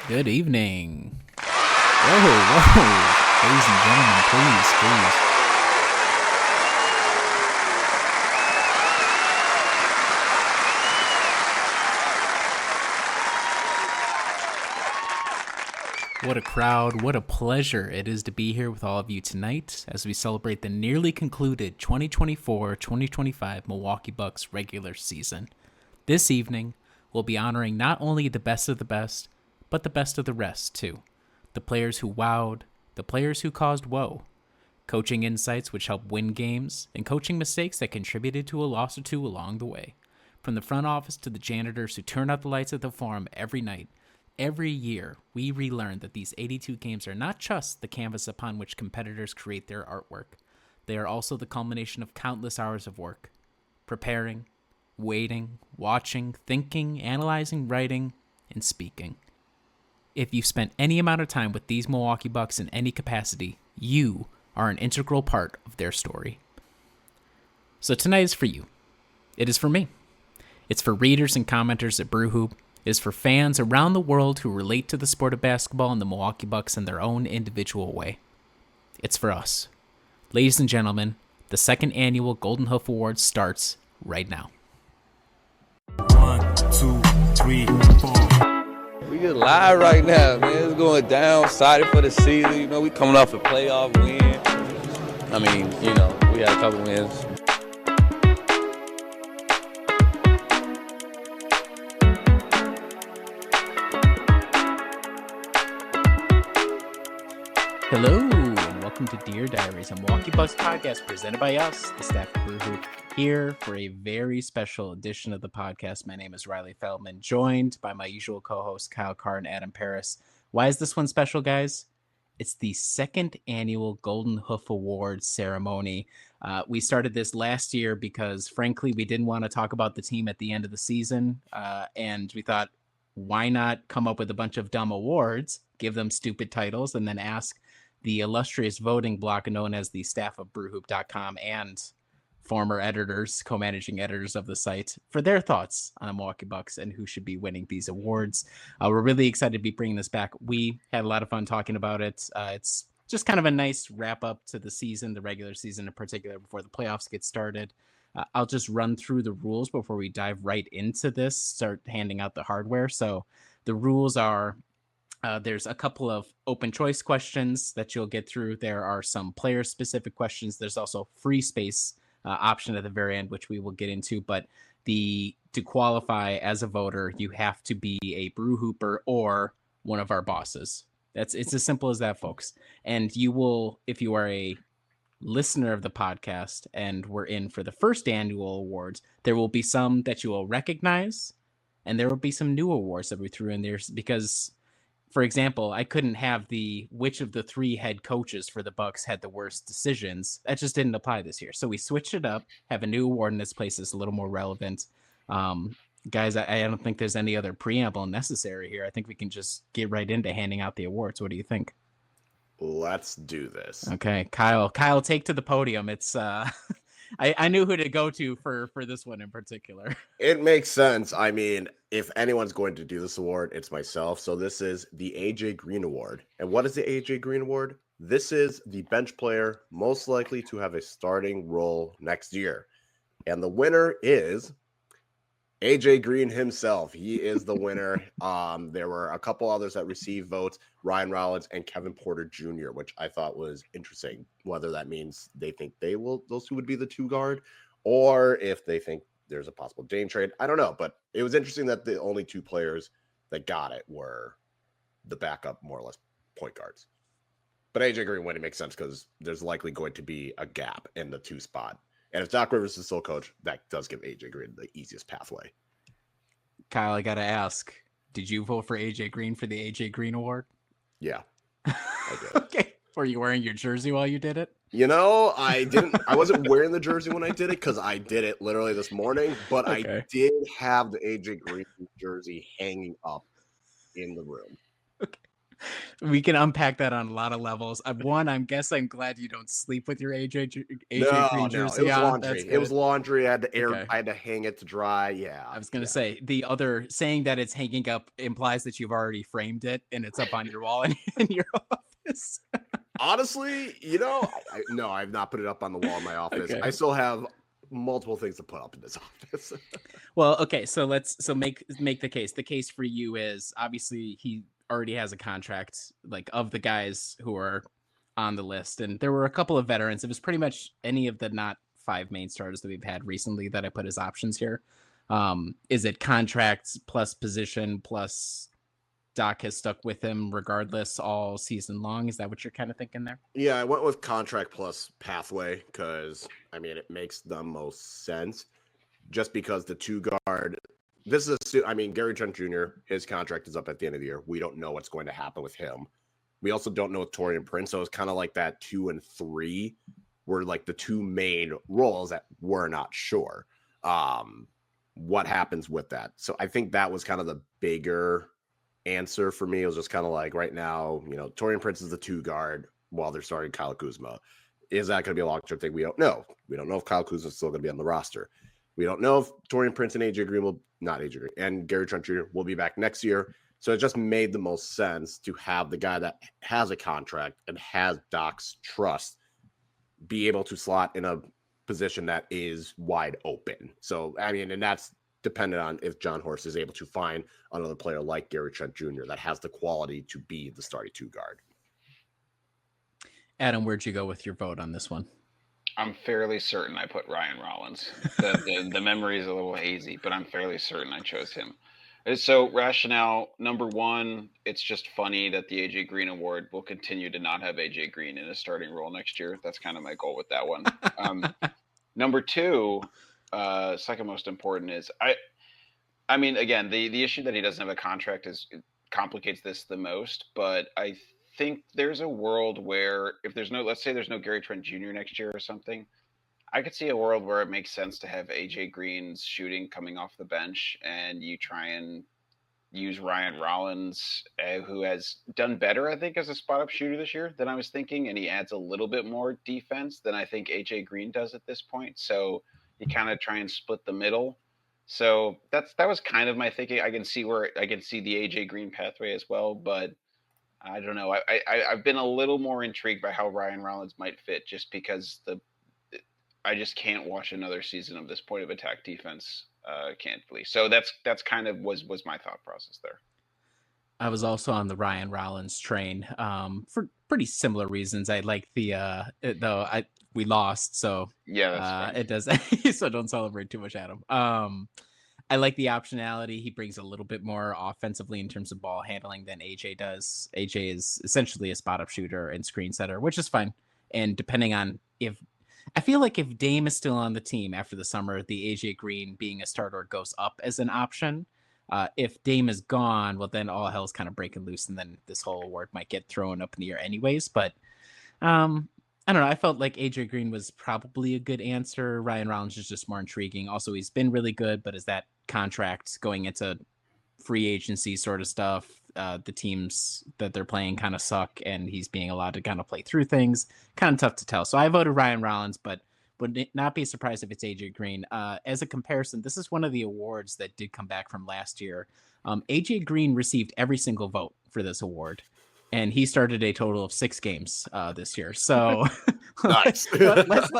Good evening. Whoa. Ladies and gentlemen, please. What a crowd, what a pleasure it is to be here with all of you tonight as we celebrate the nearly concluded 2024-2025 Milwaukee Bucks regular season. This evening, we'll be honoring not only the best of the best, but the best of the rest, too. The players who wowed, the players who caused woe, coaching insights which helped win games, and coaching mistakes that contributed to a loss or two along the way. From the front office to the janitors who turn out the lights at the Forum every night, every year, we relearn that these 82 games are not just the canvas upon which competitors create their artwork. They are also the culmination of countless hours of work, preparing, waiting, watching, thinking, analyzing, writing, and speaking. If you've spent any amount of time with these Milwaukee Bucks in any capacity, you are an integral part of their story. So tonight is for you. It is for me. It's for readers and commenters at Brew Hoop. It is for fans around the world who relate to the sport of basketball and the Milwaukee Bucks in their own individual way. It's for us. Ladies and gentlemen, the second annual Golden Hoof Awards starts right now. 1, 2, 3, 4. We get live right now, man. It's going down. Excited for the season. You know, we coming off a playoff win. I mean, you know, we had a couple wins. Hello, and welcome to Deer Diaries, a Milwaukee Bucks podcast presented by us, the staff of Brew Hoop, here for a very special edition of the podcast. My name is Riley Feldman, joined by my usual co-hosts Kyle Carr and Adam Paris. Why is this one special, guys? It's the second annual Golden Hoof Awards ceremony. We started this last year because, frankly, we didn't want to talk about the team at the end of the season, and we thought, why not come up with a bunch of dumb awards, give them stupid titles, and then ask the illustrious voting block known as the staff of brewhoop.com and former editors, co-managing editors of the site, for their thoughts on the Milwaukee Bucks and who should be winning these awards. We're really excited to be bringing this back. We had a lot of fun talking about it. It's just kind of a nice wrap up to the season, the regular season in particular, before the playoffs get started. I'll just run through the rules before we dive right into this, start handing out the hardware. So the rules are, there's a couple of open choice questions that you'll get through. There are some player specific questions. There's also free space option at the very end, which we will get into. But to qualify as a voter, you have to be a Brew Hooper or one of our bosses. It's as simple as that, folks. And you will, if you are a listener of the podcast and we're in for the first annual awards, there will be some that you will recognize, and there will be some new awards that we threw in there because, for example, I couldn't have which of the three head coaches for the Bucks had the worst decisions. That just didn't apply this year. So we switched it up, have a new award in this place that's a little more relevant. Guys, I don't think there's any other preamble necessary here. I think we can just get right into handing out the awards. What do you think? Let's do this. Okay, Kyle, take to the podium. It's I knew who to go to for this one in particular. It makes sense. I mean, if anyone's going to do this award, it's myself. So this is the AJ Green Award. And what is the AJ Green Award? This is the bench player most likely to have a starting role next year. And the winner is AJ Green himself. He is the winner. There were a couple others that received votes, Ryan Rollins and Kevin Porter Jr., which I thought was interesting, whether that means they think those two would be the two guard, or if they think there's a possible Dame trade. I don't know, but it was interesting that the only two players that got it were the backup, more or less, point guards. But AJ Green winning makes sense because there's likely going to be a gap in the two spot. And if Doc Rivers is still coach, that does give AJ Green the easiest pathway. Kyle, I got to ask, did you vote for AJ Green for the AJ Green Award? Yeah, I did. Okay. Were you wearing your jersey while you did it? You know, I wasn't wearing the jersey when I did it because I did it literally this morning, but okay. I did have the AJ Green jersey hanging up in the room. Okay. We can unpack that on a lot of levels. One, I'm glad you don't sleep with your AJ Green No, it jersey was on. laundry. That's It was good. laundry. I had to Okay. I had to hang it to dry. Yeah, I was gonna yeah. say the other saying that it's hanging up implies that you've already framed it and it's up on your wall in your office. Honestly, no, I've not put it up on the wall in my office. Okay. I still have multiple things to put up in this office. Well, okay, so make the case. The case for you is obviously he already has a contract, like of the guys who are on the list, and there were a couple of veterans. It was pretty much any of the not five main starters that we've had recently that I put as options here. Is it contracts plus position plus Doc has stuck with him regardless all season long? Is that what you're kind of thinking there? Yeah, I went with contract plus pathway because it makes the most sense. Just because the two guard, Gary Trent Jr., his contract is up at the end of the year. We don't know what's going to happen with him. We also don't know with Taurean Prince, so it's kind of like that 2 and 3 were like the two main roles that we're not sure what happens with that. So I think that was kind of the bigger answer for me. It was just kind of like right now, Taurean Prince is the 2 guard while they're starting Kyle Kuzma. Is that going to be a long-term thing? We don't know. We don't know if Kyle Kuzma is still going to be on the roster. We don't know if Taurean Prince and and Gary Trent Jr. will be back next year. So it just made the most sense to have the guy that has a contract and has Doc's trust be able to slot in a position that is wide open. So, and that's dependent on if John Horst is able to find another player like Gary Trent Jr. that has the quality to be the starting 2 guard. Adam, where'd you go with your vote on this one? I'm fairly certain I put Ryan Rollins. The memory is a little hazy, but I'm fairly certain I chose him. So rationale number 1, it's just funny that the AJ Green Award will continue to not have AJ Green in a starting role next year. That's kind of my goal with that one. Number 2, second most important is again, the issue that he doesn't have a contract complicates this the most, but I think there's a world where if let's say there's no Gary Trent Jr. next year or something, I could see a world where it makes sense to have AJ Green's shooting coming off the bench and you try and use Ryan Rollins, who has done better, I think, as a spot up shooter this year than I was thinking. And he adds a little bit more defense than I think AJ Green does at this point. So you kind of try and split the middle. So that was kind of my thinking. I can see the AJ Green pathway as well, but I don't know. I've been a little more intrigued by how Ryan Rollins might fit just because I just can't watch another season of this point of attack defense candidly. So that's kind of was my thought process there. I was also on the Ryan Rollins train for pretty similar reasons. I like we lost, so yeah, it does. So don't celebrate too much, Adam. I like the optionality. He brings a little bit more offensively in terms of ball handling than AJ does. AJ is essentially a spot up shooter and screen setter, which is fine. And depending on I feel like if Dame is still on the team after the summer, the AJ Green being a starter goes up as an option. If Dame is gone, well, then all hell's kind of breaking loose, and then this whole award might get thrown up in the air anyways. But I don't know. I felt like AJ Green was probably a good answer. Ryan Rollins is just more intriguing. Also, he's been really good, but is that contract going into free agency sort of stuff? The teams that they're playing kind of suck, and he's being allowed to kind of play through things. Kind of tough to tell. So I voted Ryan Rollins, but would not be surprised if it's AJ Green. As a comparison, this is one of the awards that did come back from last year. AJ Green received every single vote for this award, and he started a total of 6 games this year. So Nice. let's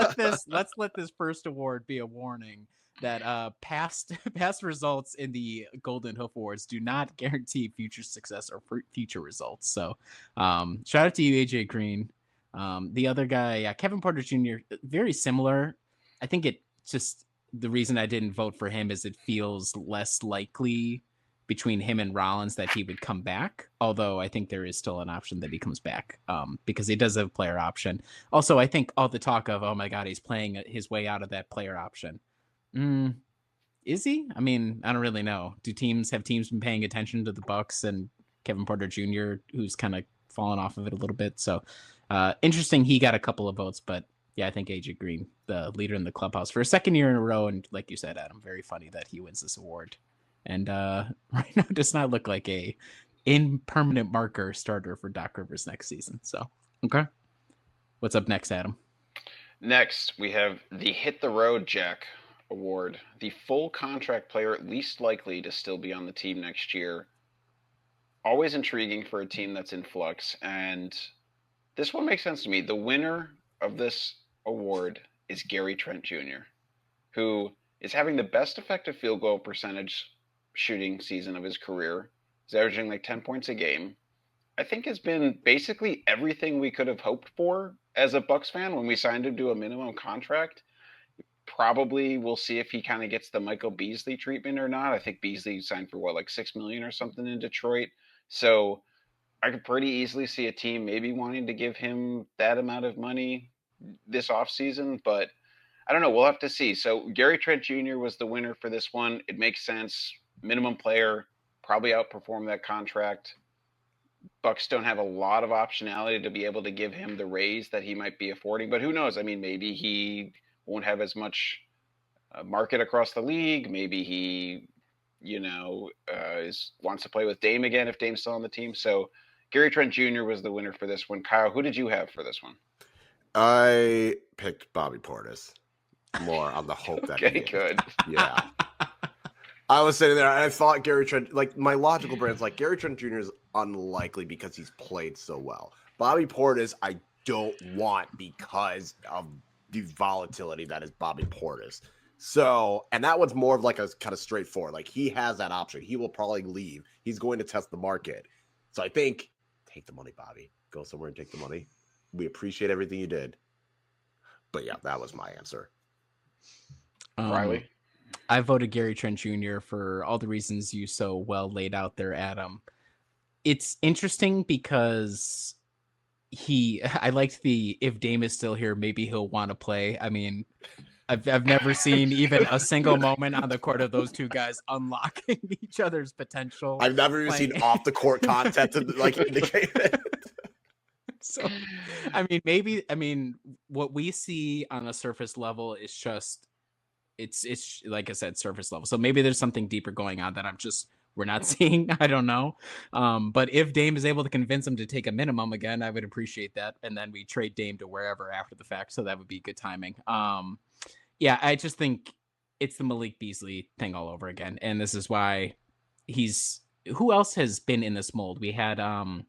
let this first award be a warning that past results in the Golden Hoof Awards do not guarantee future success or future results. So shout out to you, AJ Green. The other guy, Kevin Porter Jr., very similar. I think it just, the reason I didn't vote for him is it feels less likely between him and Rollins that he would come back. Although I think there is still an option that he comes back because he does have a player option. Also, I think all the talk of, oh my God, he's playing his way out of that player option. Is he? I mean, I don't really know. Have teams been paying attention to the Bucks and Kevin Porter Jr., who's kind of fallen off of it a little bit? So interesting. He got a couple of votes, but yeah, I think AJ Green, the leader in the clubhouse for a second year in a row. And like you said, Adam, very funny that he wins this award. And right now does not look like a permanent marker starter for Doc Rivers next season. So, okay. What's up next, Adam? Next, we have the Hit the Road Jack Award, the full contract player least likely to still be on the team next year. Always intriguing for a team that's in flux, and this one makes sense to me. The winner of this award is Gary Trent Jr., who is having the best effective field goal percentage shooting season of his career. He's averaging like 10 points a game. I think has been basically everything we could have hoped for as a Bucks fan when we signed him to a minimum contract. Probably we'll see if he kind of gets the Michael Beasley treatment or not. I think Beasley signed for like $6 million or something in Detroit. So I could pretty easily see a team maybe wanting to give him that amount of money this offseason, but I don't know. We'll have to see. So Gary Trent Jr. was the winner for this one. It makes sense. Minimum player, probably outperform that contract. Bucks don't have a lot of optionality to be able to give him the raise that he might be affording, but who knows? I mean, maybe he won't have as much market across the league. Maybe he, wants to play with Dame again if Dame's still on the team. So Gary Trent Jr. was the winner for this one. Kyle, who did you have for this one? I picked Bobby Portis more on the hope that okay, good. Yeah. I was sitting there and I thought Gary Trent, like my logical brain's like Gary Trent Jr. is unlikely because he's played so well. Bobby Portis, I don't want because of the volatility that is Bobby Portis. So, and that one's more of like a kind of straightforward. Like he has that option. He will probably leave. He's going to test the market. So I think take the money, Bobby. Go somewhere and take the money. We appreciate everything you did. But yeah, that was my answer. Riley? I voted Gary Trent Jr. for all the reasons you so well laid out there, Adam. It's interesting because I liked the if Dame is still here, maybe he'll want to play. I mean, I've never seen even a single moment on the court of those two guys unlocking each other's potential. I've never even seen off the court content to like indicate it. So, I mean, what we see on a surface level is just, it's like I said, surface level. So maybe there's something deeper going on that we're not seeing. I don't know. But if Dame is able to convince him to take a minimum again, I would appreciate that. And then we trade Dame to wherever after the fact. So that would be good timing. Yeah, I just think it's the Malik Beasley thing all over again. And this is why who else has been in this mold? We had, what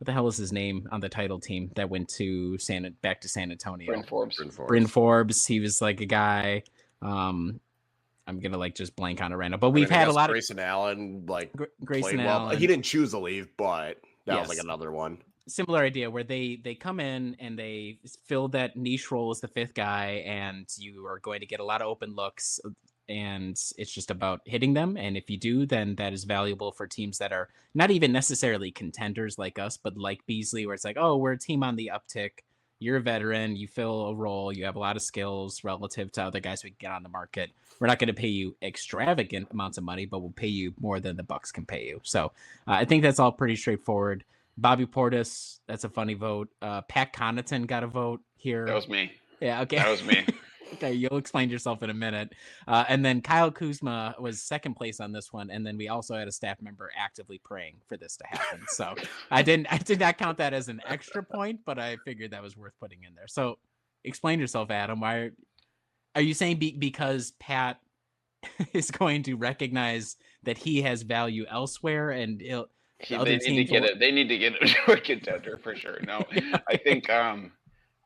the hell is his name on the title team that went to back to San Antonio? Bryn Forbes. He was like a guy. I'm gonna like just blank on a random, but we've had a lot of Grayson Allen, like Grayson Allen. He didn't choose to leave, but that was like another one. Similar idea where they come in and they fill that niche role as the fifth guy, and you are going to get a lot of open looks, and it's just about hitting them. And if you do, then that is valuable for teams that are not even necessarily contenders like us, but like Beasley, where it's like, oh, we're a team on the uptick. You're a veteran. You fill a role. You have a lot of skills relative to other guys we can get on the market. We're not going to pay you extravagant amounts of money, but we'll pay you more than the Bucks can pay you. So I think that's all pretty straightforward. Bobby Portis, that's a funny vote. Pat Connaughton got a vote here. That was me. Yeah, okay. That was me. Okay, you'll explain yourself in a minute. And then Kyle Kuzma was second place on this one. And then we also had a staff member actively praying for this to happen. So I did not count that as an extra point, but I figured that was worth putting in there. So explain yourself, Adam. Why are you saying because Pat is going to recognize that he has value elsewhere and they need to get him to a contender for sure. No,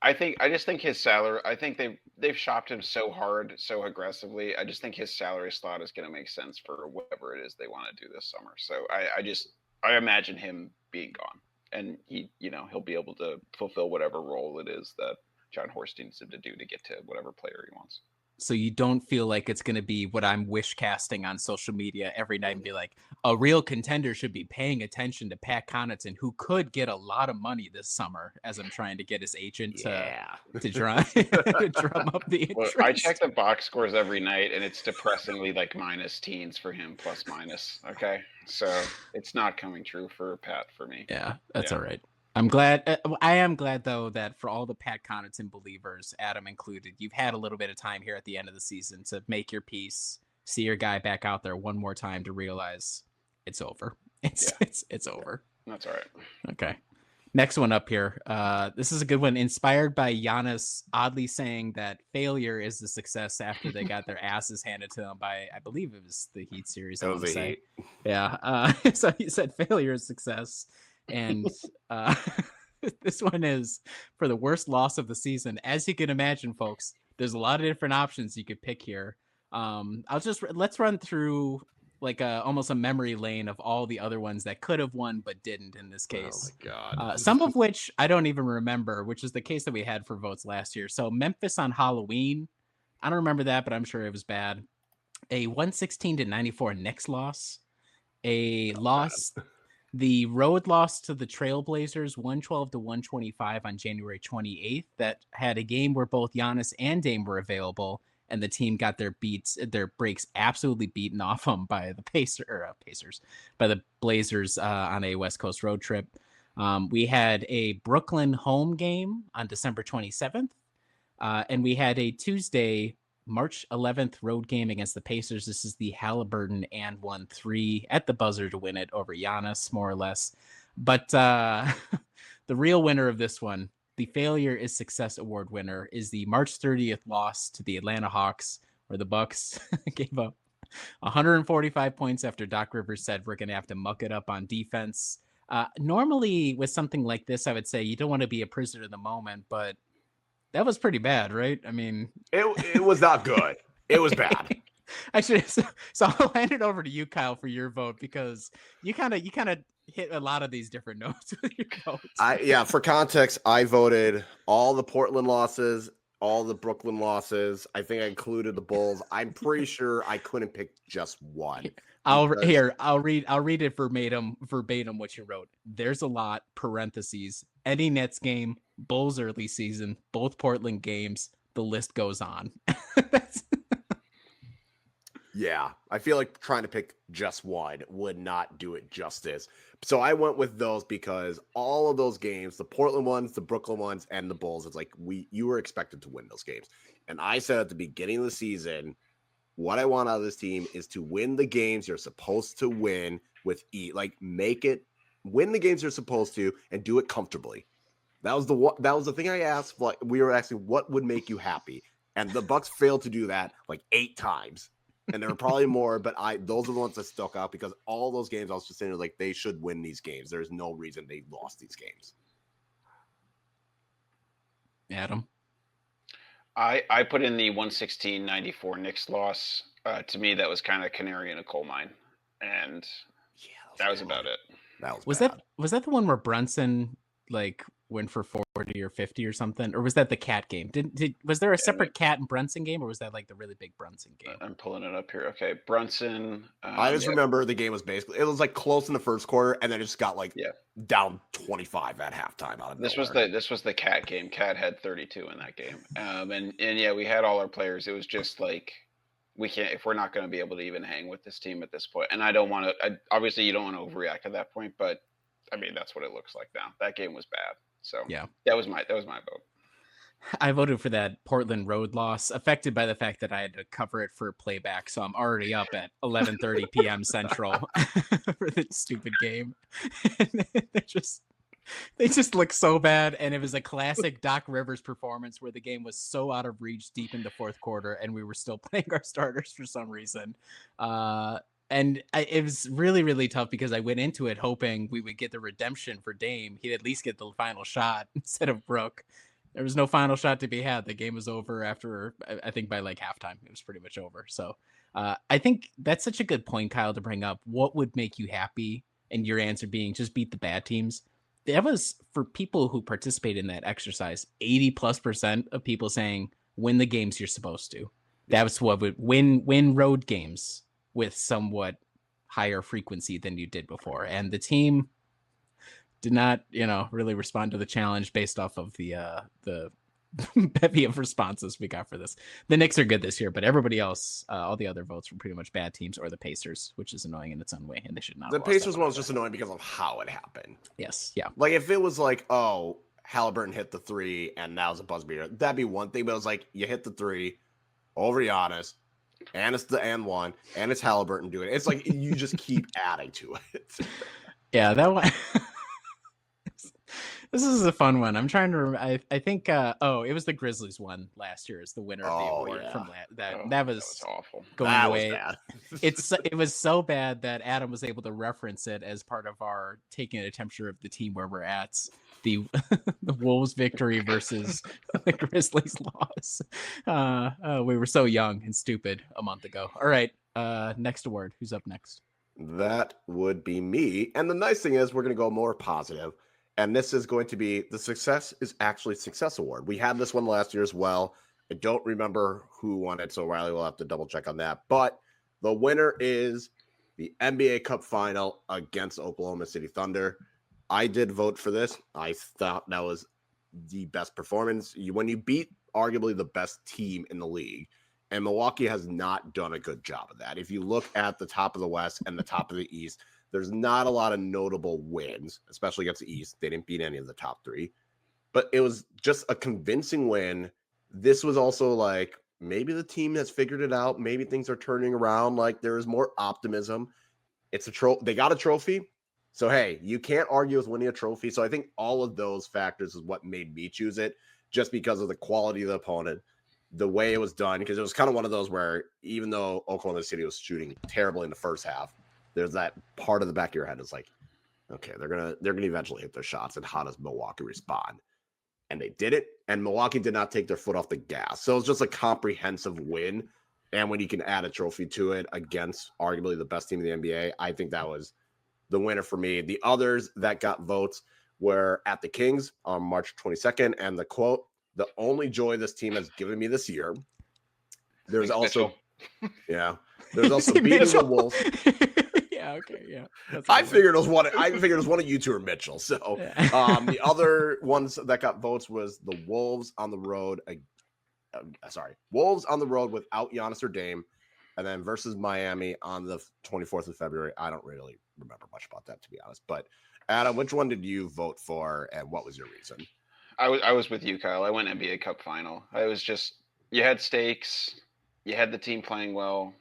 I just think his salary. I think they've shopped him so hard, so aggressively. I just think his salary slot is going to make sense for whatever it is they want to do this summer. So I imagine him being gone, and he'll be able to fulfill whatever role it is that John Horst needs him to do to get to whatever player he wants. So you don't feel like it's going to be what I'm wish casting on social media every night and be like, a real contender should be paying attention to Pat Connaughton, who could get a lot of money this summer, as I'm trying to get his agent to drum up the interest. Well, I check the box scores every night, and it's depressingly like minus teens for him, plus minus. Okay, so it's not coming true for Pat for me. Yeah, that's all right. I'm glad. I am glad, though, that for all the Pat Connaughton believers, Adam included, you've had a little bit of time here at the end of the season to make your peace, see your guy back out there one more time to realize it's over. It's over. That's all right. Okay. Next one up here. This is a good one. Inspired by Giannis oddly saying that failure is the success after they got their asses handed to them by, I believe it was the Heat series. It was the Heat. Yeah. So he said failure is success. And this one is for the worst loss of the season. As you can imagine, folks, there's a lot of different options you could pick here. Let's run through like almost a memory lane of all the other ones that could have won but didn't in this case. Oh my God. Some of which I don't even remember, which is the case that we had for votes last year. So Memphis on Halloween, I don't remember that, but I'm sure it was bad. A 116-94 Knicks loss. The road loss to the Trailblazers, 112-125 on January 28th. That had a game where both Giannis and Dame were available, and the team got their breaks absolutely beaten off them by the by the Blazers on a West Coast road trip. We had a Brooklyn home game on December 27th, and we had a Tuesday, March 11th road game against the Pacers. This is the Halliburton and 1-3 at the buzzer to win it over Giannis, more or less. But the real winner of this one, the Failure is Success Award winner, is the March 30th loss to the Atlanta Hawks, where the Bucks gave up 145 points after Doc Rivers said we're going to have to muck it up on defense. Normally, with something like this, I would say you don't want to be a prisoner of the moment, but that was pretty bad, right? I mean, it was not good. It was bad. Actually, so I'll hand it over to you, Kyle, for your vote, because you kind of hit a lot of these different notes with your votes. For context, I voted all the Portland losses, all the Brooklyn losses. I think I included the Bulls. I'm pretty sure I couldn't pick just one. I'll read it verbatim what you wrote. There's a lot, parentheses, any Nets game, Bulls early season, both Portland games, the list goes on. Yeah, I feel like trying to pick just one would not do it justice. So I went with those because all of those games, the Portland ones, the Brooklyn ones, and the Bulls, it's like you were expected to win those games. And I said at the beginning of the season, what I want out of this team is to win the games you're supposed to win with win the games you're supposed to and do it comfortably. That was the thing I asked. Like, we were asking what would make you happy, and the Bucks failed to do that like 8 times. And there were probably more, but those are the ones that stuck out because all those games I was just saying like they should win these games. There's no reason they lost these games. Adam, I put in the 116-94 Knicks loss. To me, that was kind of canary in a coal mine, and that was about it. Was that the one where Brunson like went for 40 or 50 or something, or was that the Cat game? Was there a separate Cat and Brunson game, or was that like the really big Brunson game? I'm pulling it up here. Okay, Brunson. I just remember the game was it was like close in the first quarter, and then it just got down 25 at halftime. This was the Cat game. Cat had 32 in that game, and yeah, we had all our players. It was just like we can't if we're not going to be able to even hang with this team at this point. And I don't want to. Obviously, you don't want to overreact at that point, but I mean that's what it looks like now. That game was bad. So yeah, that was my vote. I voted for that Portland road loss, affected by the fact that I had to cover it for playback. So I'm already up at 11:30 p.m. Central for the stupid game. And they just look so bad. And it was a classic Doc Rivers performance where the game was so out of reach deep in the fourth quarter, and we were still playing our starters for some reason. It was really, really tough because I went into it hoping we would get the redemption for Dame. He'd at least get the final shot instead of Brooke. There was no final shot to be had. The game was over after, I think by like halftime, it was pretty much over. So I think that's such a good point, Kyle, to bring up. What would make you happy? And your answer being just beat the bad teams. That was for people who participate in that exercise, 80+% of people saying win the games you're supposed to. That was what would win road games with somewhat higher frequency than you did before. And the team did not, really respond to the challenge based off of the bevy of responses we got for this. The Knicks are good this year, but everybody else, all the other votes were pretty much bad teams, or the Pacers, which is annoying in its own way, and they should not. The Pacers one was just annoying because of how it happened. Yes, yeah. Like if it was like, oh, Halliburton hit the 3 and that was a buzz beater, that'd be one thing. But it was like you hit the 3 over Giannis. and it's the and one, and it's Halliburton doing it. It's like you just keep adding to it. Yeah, that one. This is a fun one. I'm trying to remember. I think. It was the Grizzlies one last year. Is the winner of the award from that was awful. Going that away. Was bad. It was so bad that Adam was able to reference it as part of our taking a temperature of the team where we're at. The Wolves victory versus the Grizzlies loss. We were so young and stupid a month ago. All right. Next award. Who's up next? That would be me. And the nice thing is we're going to go more positive. And this is going to be the Success is Actually Success Award. We had this one last year as well. I don't remember who won it, so Riley will have to double check on that. But the winner is the NBA Cup Final against Oklahoma City Thunder. I did vote for this. I thought that was the best performance. When you beat arguably the best team in the league, and Milwaukee has not done a good job of that. If you look at the top of the West and the top of the East, there's not a lot of notable wins, especially against the East. They didn't beat any of the top three, but it was just a convincing win. This was also like, maybe the team has figured it out. Maybe things are turning around. Like there is more optimism. It's a trophy. They got a trophy. So, hey, you can't argue with winning a trophy. So I think all of those factors is what made me choose it, just because of the quality of the opponent, the way it was done, because it was kind of one of those where even though Oklahoma City was shooting terribly in the first half, there's that part of the back of your head is like, okay, they're gonna eventually hit their shots, and how does Milwaukee respond? And they did it, and Milwaukee did not take their foot off the gas. So it was just a comprehensive win. And when you can add a trophy to it against arguably the best team in the NBA, I think that was the winner for me. The others that got votes were at the Kings on March 22nd, and the quote, "The only joy this team has given me this year." There's also, yeah, there's also beating the Wolves. Yeah, okay, yeah. I figured it was one of you two or Mitchell. So the other ones that got votes was the Wolves on the road. Wolves on the road without Giannis or Dame, and then versus Miami on the 24th of February. I don't really remember much about that, to be honest. But Adam, which one did you vote for, and what was your reason? I was with you, Kyle. I went NBA Cup Final. I was just, you had stakes, you had the team playing well,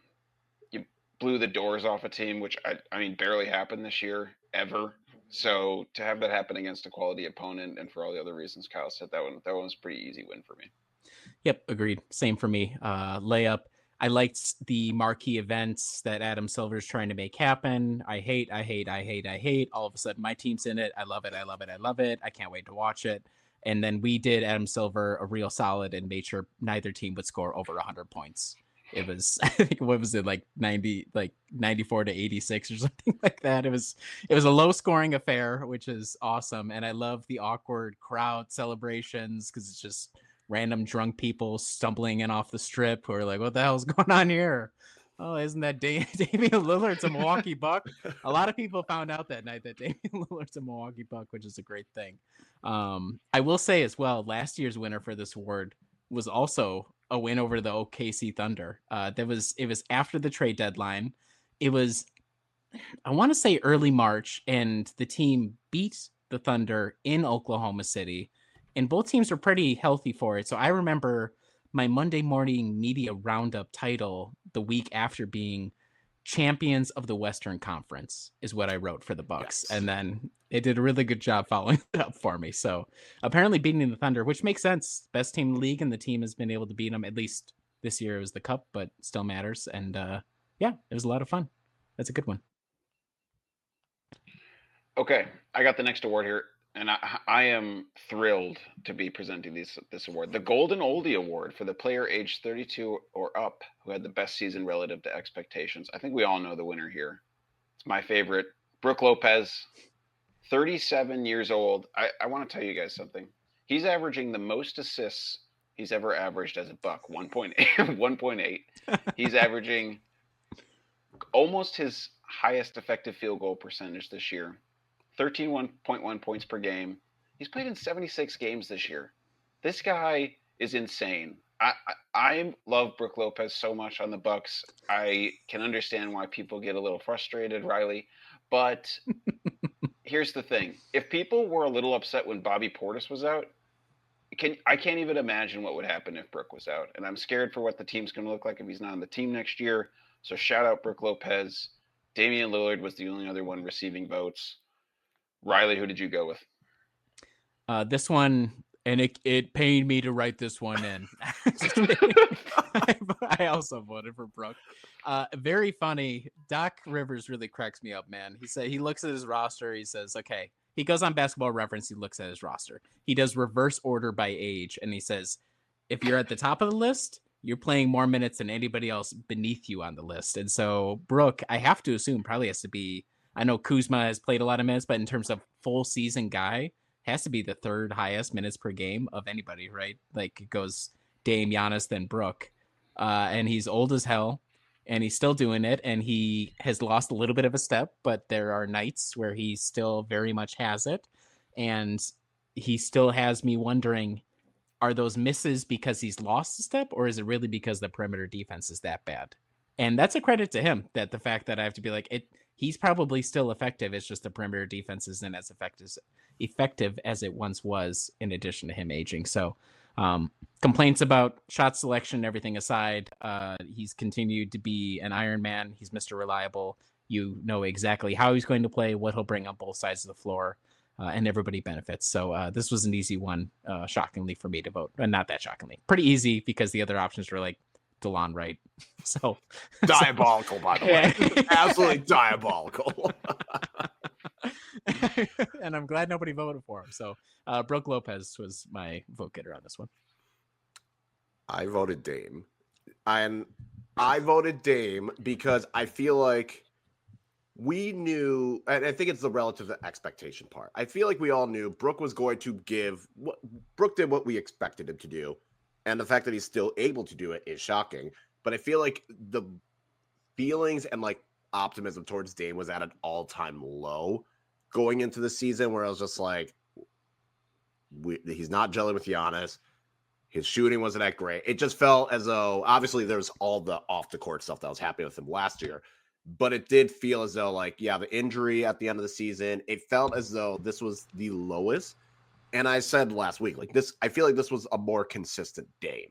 you blew the doors off a team, which I mean barely happened this year ever. So to have that happen against a quality opponent, and for all the other reasons Kyle said, that one was a pretty easy win for me. Yep, agreed. Same for me. Layup. I liked the marquee events that Adam Silver's trying to make happen. I hate. All of a sudden, my team's in it. I love it. I can't wait to watch it. And then we did Adam Silver a real solid and made sure neither team would score over 100 points. It was, I think, what was it, like 94 to 86 or something like that. It was a low scoring affair, which is awesome. And I love the awkward crowd celebrations because it's just random drunk people stumbling in off the strip who are like, what the hell's going on here? Oh, isn't that Damian Lillard's a Milwaukee Buck? A lot of people found out that night that Damian Lillard's a Milwaukee Buck, which is a great thing. I will say as well, last year's winner for this award was also a win over the OKC Thunder. It was after the trade deadline. It was, I want to say early March, and the team beat the Thunder in Oklahoma City, and both teams were pretty healthy for it. So I remember my Monday morning media roundup title the week after being champions of the Western Conference is what I wrote for the Bucks. Yes. And then it did a really good job following it up for me. So apparently beating the Thunder, which makes sense. Best team in the league, and the team has been able to beat them. At least this year it was the Cup, but still matters. And yeah, it was a lot of fun. That's a good one. Okay, I got the next award here. And I am thrilled to be presenting this award. The Golden Oldie Award for the player aged 32 or up who had the best season relative to expectations. I think we all know the winner here. It's my favorite, Brook Lopez, 37 years old. I want to tell you guys something. He's averaging the most assists he's ever averaged as a Buck, 1.8. He's averaging almost his highest effective field goal percentage this year. 13.1 points per game. He's played in 76 games this year. This guy is insane. I love Brook Lopez so much on the Bucks. I can understand why people get a little frustrated, Riley. But here's the thing. If people were a little upset when Bobby Portis was out, I can't even imagine what would happen if Brook was out, and I'm scared for what the team's going to look like if he's not on the team next year. So shout out Brook Lopez. Damian Lillard was the only other one receiving votes. Riley, who did you go with? This one, and it pained me to write this one in. I also voted for Brook. Very funny. Doc Rivers really cracks me up, man. He looks at his roster. He says, okay, he goes on Basketball Reference. He looks at his roster. He does reverse order by age. And he says, if you're at the top of the list, you're playing more minutes than anybody else beneath you on the list. And so Brook, I have to assume, probably has to be, I know Kuzma has played a lot of minutes, but in terms of full season guy, has to be the third highest minutes per game of anybody, right? Like it goes Dame, Giannis, then Brook. And he's old as hell, and he's still doing it. And he has lost a little bit of a step, but there are nights where he still very much has it. And he still has me wondering, are those misses because he's lost a step, or is it really because the perimeter defense is that bad? And that's a credit to him, that the fact that I have to be like, he's probably still effective. It's just the perimeter defense isn't as effective as it once was, in addition to him aging. So complaints about shot selection and everything aside, he's continued to be an Iron Man. He's Mr. Reliable. You know exactly how he's going to play, what he'll bring on both sides of the floor, and everybody benefits. So this was an easy one, shockingly, for me to vote. And not that shockingly. Pretty easy, because the other options were like DeLon Wright. So Diabolical, by the way. Absolutely diabolical. And I'm glad nobody voted for him. So Brook Lopez was my vote getter on this one. I voted Dame. And I voted Dame because I feel like we knew, and I think it's the relative expectation part. I feel like we all knew Brook was going to give what Brook did what we expected him to do. And the fact that he's still able to do it is shocking. But I feel like the feelings and like optimism towards Dame was at an all-time low going into the season, where I was just like, he's not gelling with Giannis. His shooting wasn't that great. It just felt as though, obviously there's all the off-the-court stuff that was happening with him last year, but it did feel as though, like, yeah, the injury at the end of the season, it felt as though this was the lowest. And I said last week, like this, I feel like this was a more consistent Dame.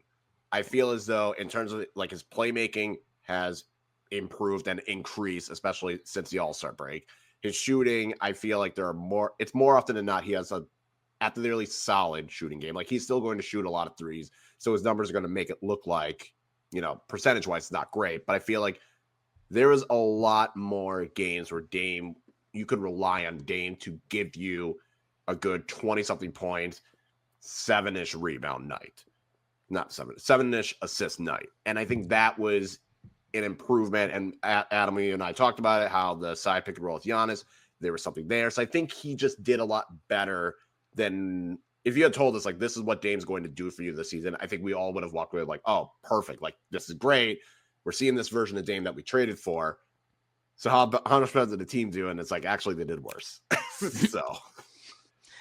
I feel as though in terms of like his playmaking has improved and increased, especially since the All-Star break. His shooting, I feel like it's more often than not, he has a at the really solid shooting game. Like he's still going to shoot a lot of threes. So his numbers are going to make it look like, percentage wise, it's not great, but I feel like there was a lot more games where Dame, you could rely on Dame to give you a good 20-something points, 7-ish rebound night. Not 7-ish assist night. And I think that was an improvement. And Adam and I talked about it, how the side pick and roll with Giannis, there was something there. So I think he just did a lot better than if you had told us, like, this is what Dame's going to do for you this season. I think we all would have walked away like, oh, perfect. Like, this is great. We're seeing this version of Dame that we traded for. So how much better did the team do? And it's like, actually, they did worse. So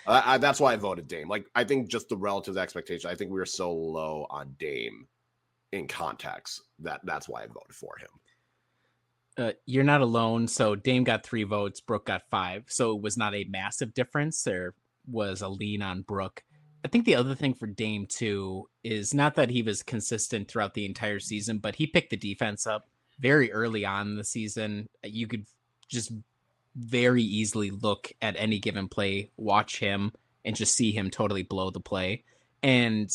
that's why I voted Dame. Like, I think just the relative expectation, I think we were so low on Dame in context that's why I voted for him. You're not alone. So Dame got 3 votes. Brook got 5. So it was not a massive difference. There was a lean on Brook. I think the other thing for Dame, too, is not that he was consistent throughout the entire season, but he picked the defense up very early on in the season. You could just very easily look at any given play, watch him, and just see him totally blow the play. And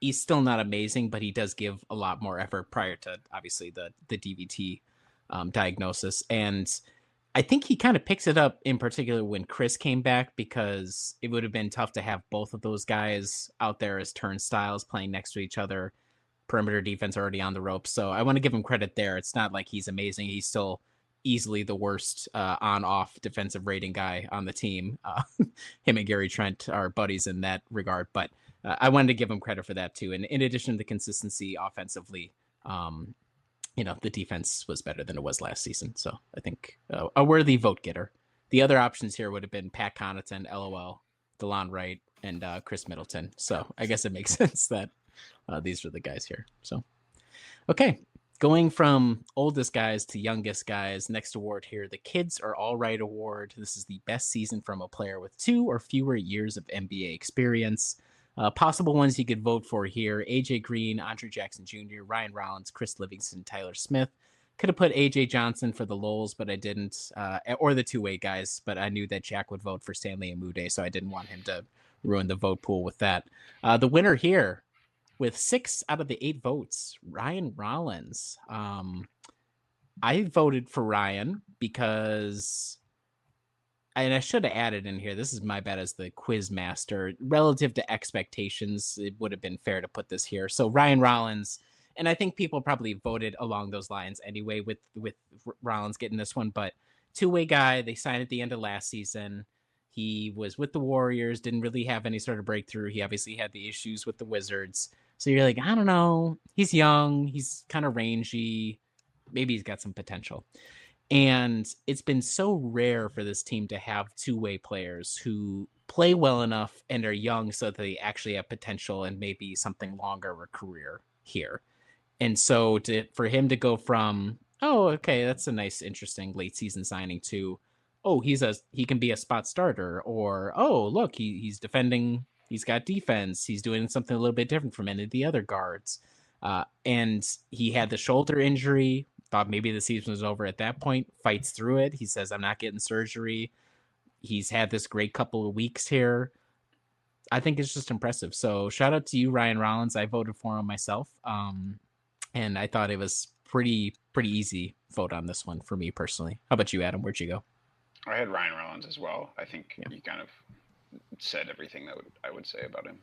he's still not amazing, but he does give a lot more effort prior to, obviously, the DVT diagnosis. And I think he kind of picks it up in particular when Chris came back, because it would have been tough to have both of those guys out there as turnstiles playing next to each other. Perimeter defense already on the ropes. So I want to give him credit there. It's not like he's amazing. He's still easily the worst on-off defensive rating guy on the team. Him and Gary Trent are buddies in that regard, but I wanted to give him credit for that too. And in addition to the consistency offensively, the defense was better than it was last season. So I think a worthy vote getter. The other options here would have been Pat Connaughton, LOL, DeLon Wright, and Chris Middleton. So I guess it makes sense that these are the guys here. So, okay. Going from oldest guys to youngest guys, next award here, the Kids Are All Right Award. This is the best season from a player with 2 or fewer years of NBA experience. Possible ones you could vote for here: AJ Green, Andre Jackson Jr., Ryan Rollins, Chris Livingston, Tyler Smith. Could have put AJ Johnson for the Lols, but I didn't, or the two-way guys, but I knew that Jack would vote for Stanley Amude, so I didn't want him to ruin the vote pool with that. The winner here, with 6 out of the 8 votes, Ryan Rollins. I voted for Ryan because, and I should have added in here, this is my bad as the quiz master. Relative to expectations, it would have been fair to put this here. So Ryan Rollins, and I think people probably voted along those lines anyway with Rollins getting this one, but two-way guy, they signed at the end of last season. He was with the Warriors, didn't really have any sort of breakthrough. He obviously had the issues with the Wizards. So you're like, I don't know. He's young. He's kind of rangy. Maybe he's got some potential. And it's been so rare for this team to have two-way players who play well enough and are young so that they actually have potential and maybe something longer of a career here. And so for him to go from, oh, okay, that's a nice, interesting late season signing to, oh, he can be a spot starter, or, oh, look, he's defending, he's got defense, he's doing something a little bit different from any of the other guards. And he had the shoulder injury, thought maybe the season was over at that point, fights through it. He says, I'm not getting surgery. He's had this great couple of weeks here. I think it's just impressive. So shout out to you, Ryan Rollins. I voted for him myself. And I thought it was pretty easy vote on this one for me personally. How about you, Adam? Where'd you go? I had Ryan Rollins as well. I think you kind of said everything that I would say about him.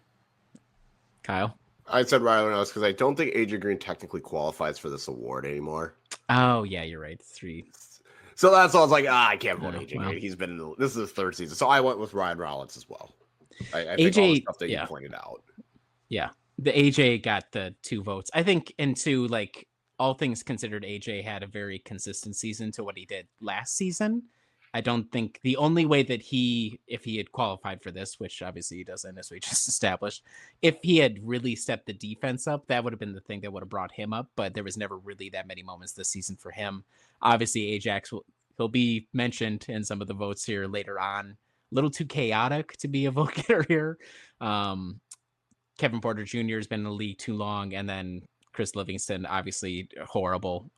Kyle? I said Ryan Rollins because I don't think AJ Green technically qualifies for this award anymore. Oh, yeah, you're right. 3. So that's all I was like, I can't vote AJ Green. He's been this is his 3rd season. So I went with Ryan Rollins as well. I think all the stuff that you pointed out. Yeah. The AJ got the 2 votes. I think, and 2, like, all things considered, AJ had a very consistent season to what he did last season. I don't think the only way that if he had qualified for this, which obviously he doesn't, as we just established, if he had really stepped the defense up, that would have been the thing that would have brought him up. But there was never really that many moments this season for him. Obviously, Ajax he'll be mentioned in some of the votes here later on. A little too chaotic to be a vote getter here. Kevin Porter Jr. has been in the league too long, and then Chris Livingston, obviously horrible.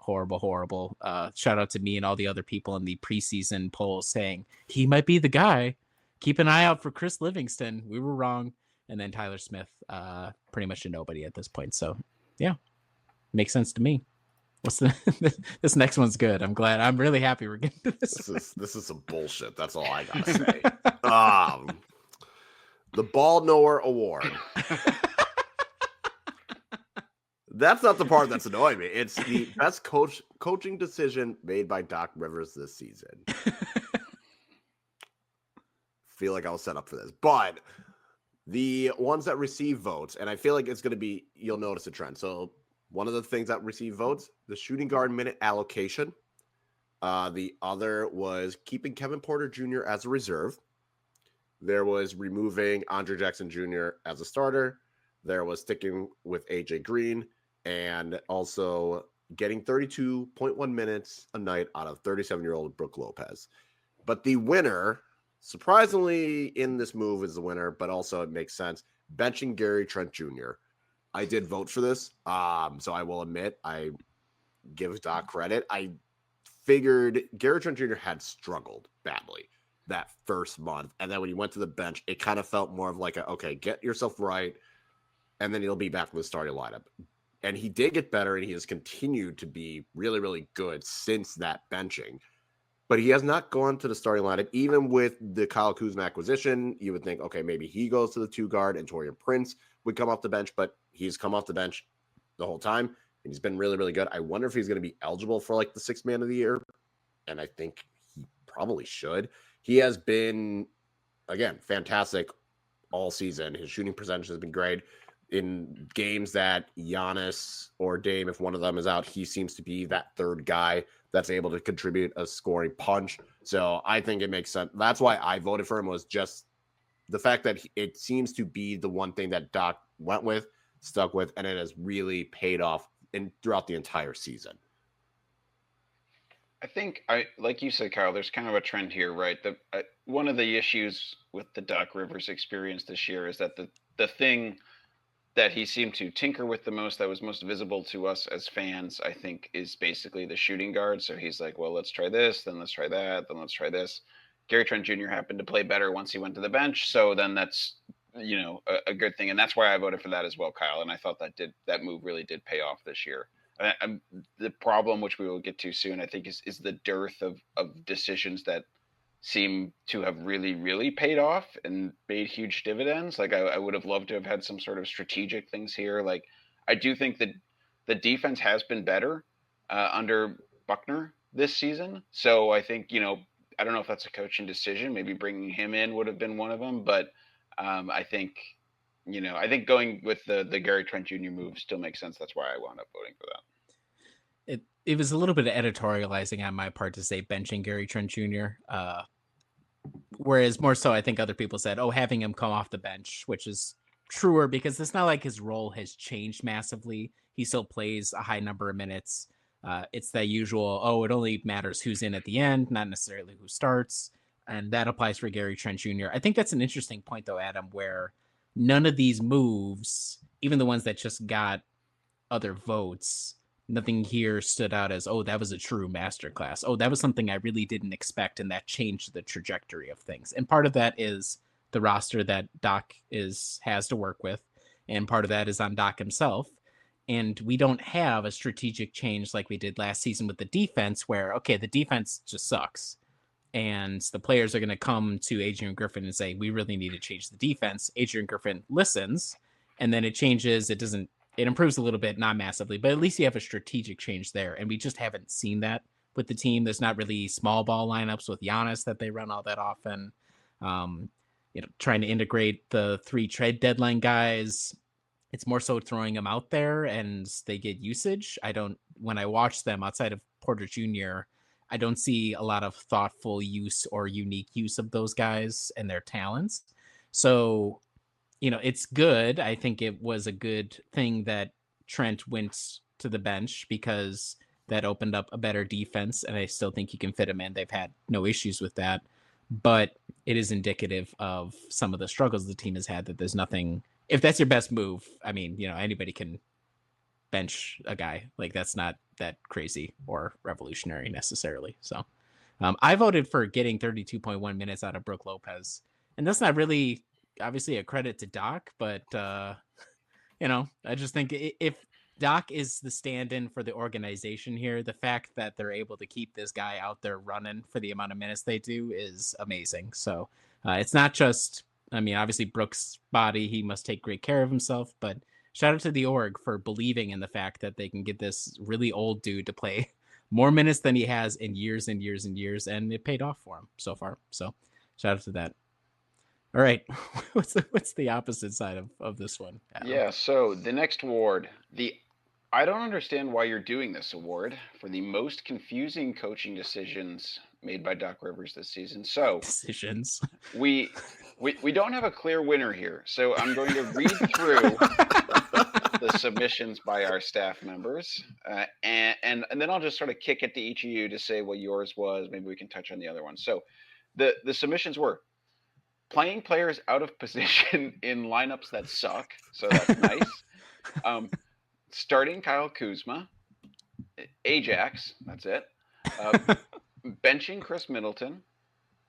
Shout out to me and all the other people in the preseason polls saying he might be the guy. Keep an eye out for Chris Livingston. We were wrong. And then Tyler Smith, pretty much a nobody at this point. So, yeah, makes sense to me. What's this next one's good. I'm glad. I'm really happy we're getting to this. This is some bullshit. That's all I gotta say. The Ball Knower Award. That's not the part that's annoying me. It's the best coaching decision made by Doc Rivers this season. Feel like I was set up for this. But the ones that receive votes, and I feel like it's going to be, you'll notice a trend. So one of the things that receive votes, the shooting guard minute allocation. The other was keeping Kevin Porter Jr. as a reserve. There was removing Andre Jackson Jr. as a starter. There was sticking with AJ Green. And also getting 32.1 minutes a night out of 37-year-old Brook Lopez. But the winner, surprisingly in this move is the winner, but also it makes sense, benching Gary Trent Jr. I did vote for this, so I will admit I give Doc credit. I figured Gary Trent Jr. had struggled badly that first month. And then when he went to the bench, it kind of felt more of like, okay, get yourself right, and then he'll be back in the starting lineup. And he did get better, and he has continued to be really, really good since that benching. But he has not gone to the starting lineup. Even with the Kyle Kuzma acquisition, you would think, okay, maybe he goes to the 2 guard and Taurean Prince would come off the bench. But he's come off the bench the whole time, and he's been really, really good. I wonder if he's going to be eligible for like the 6th man of the year. And I think he probably should. He has been, again, fantastic all season. His shooting percentage has been great. In games that Giannis or Dame, if one of them is out, he seems to be that 3rd guy that's able to contribute a scoring punch. So I think it makes sense. That's why I voted for him, was just the fact that it seems to be the one thing that Doc went with, stuck with, and it has really paid off throughout the entire season. I think, like you said, Kyle, there's kind of a trend here, right? One of the issues with the Doc Rivers experience this year is that the the thing that he seemed to tinker with the most, that was most visible to us as fans, I think, is basically the shooting guard. So he's like, well, let's try this, then let's try that, then let's try this. Gary Trent Jr. happened to play better once he went to the bench, so then that's a good thing, and that's why I voted for that as well, Kyle. And I thought that move really did pay off this year. The problem, which we will get to soon, I think, is the dearth of decisions that seem to have really, really paid off and made huge dividends. Like I would have loved to have had some sort of strategic things here. Like I do think that the defense has been better under Buckner this season. So I think, I don't know if that's a coaching decision. Maybe bringing him in would have been one of them. But I think going with the Gary Trent Jr. move still makes sense. That's why I wound up voting for that. It was a little bit of editorializing on my part to say benching Gary Trent Jr. Whereas more so, I think other people said, having him come off the bench, which is truer because it's not like his role has changed massively. He still plays a high number of minutes. It's that usual, it only matters who's in at the end, not necessarily who starts. And that applies for Gary Trent Jr. I think that's an interesting point, though, Adam, where none of these moves, even the ones that just got other votes, nothing here stood out as, that was a true masterclass. That was something I really didn't expect, and that changed the trajectory of things. And part of that is the roster that Doc has to work with, and part of that is on Doc himself. And we don't have a strategic change like we did last season with the defense, where, the defense just sucks. And the players are going to come to Adrian Griffin and say, we really need to change the defense. Adrian Griffin listens, and then it changes. It improves a little bit, not massively, but at least you have a strategic change there. And we just haven't seen that with the team. There's not really small ball lineups with Giannis that they run all that often. Trying to integrate the 3 trade deadline guys. It's more so throwing them out there and they get usage. When I watch them outside of Porter Jr., I don't see a lot of thoughtful use or unique use of those guys and their talents. So, it's good. I think it was a good thing that Trent went to the bench because that opened up a better defense. And I still think you can fit him in. They've had no issues with that. But it is indicative of some of the struggles the team has had, that there's nothing. If that's your best move, anybody can bench a guy. Like, that's not that crazy or revolutionary necessarily. So I voted for getting 32.1 minutes out of Brook Lopez. And that's not really obviously a credit to Doc, but I just think if Doc is the stand-in for the organization here, the fact that they're able to keep this guy out there running for the amount of minutes they do is amazing. So it's not just, obviously Brook's body, he must take great care of himself, but shout out to the org for believing in the fact that they can get this really old dude to play more minutes than he has in years and years and years, and it paid off for him so far. So shout out to that. All right, what's the opposite side of this one, Adam? Yeah, so the next award, I don't understand why you're doing this award for the most confusing coaching decisions made by Doc Rivers this season. So decisions. We don't have a clear winner here, so I'm going to read through the submissions by our staff members, and then I'll just sort of kick it to each of you to say what yours was. Maybe we can touch on the other one. So the submissions were playing players out of position in lineups that suck, so that's nice. Starting Kyle Kuzma, Ajax, that's it. Benching Chris Middleton,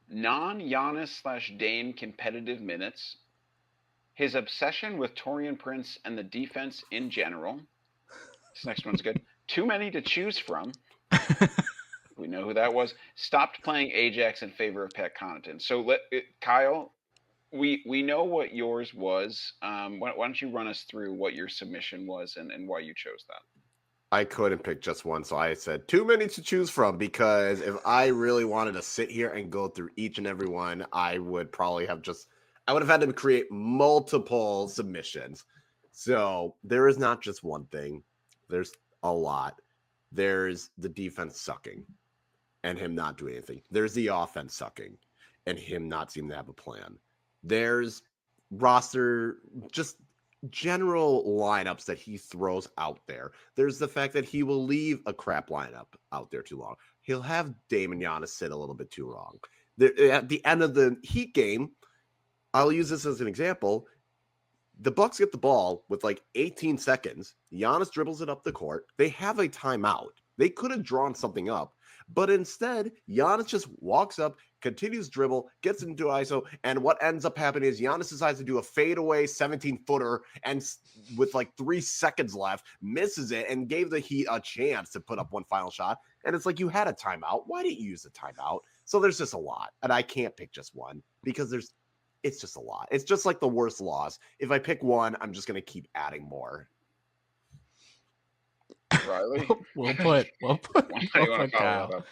non-Giannis/Dame competitive minutes, his obsession with Taurean Prince and the defense in general. This next one's good. Too many to choose from. We know who that was. Stopped playing Ajax in favor of Pat Connaughton. So Kyle, we know what yours was. Why don't you run us through what your submission was and why you chose that? I couldn't pick just one, so I said too many to choose from, because if I really wanted to sit here and go through each and every one, I would have had to create multiple submissions. So there is not just one thing. There's a lot. There's the defense sucking and him not doing anything. There's the offense sucking and him not seeming to have a plan. There's roster, just general lineups that he throws out there. There's the fact that he will leave a crap lineup out there too long. He'll have Dame and Giannis sit a little bit too long. At the end of the Heat game, I'll use this as an example. The Bucks get the ball with like 18 seconds. Giannis dribbles it up the court. They have a timeout. They could have drawn something up, but instead, Giannis just walks up, continues dribble, gets into ISO, and what ends up happening is Giannis decides to do a fadeaway 17-footer and with like 3 seconds left, misses it and gave the Heat a chance to put up one final shot. And it's like, you had a timeout. Why didn't you use the timeout? So there's just a lot, and I can't pick just one because it's just a lot. It's just like the worst loss. If I pick one, I'm just going to keep adding more. Riley? We'll put Kyle.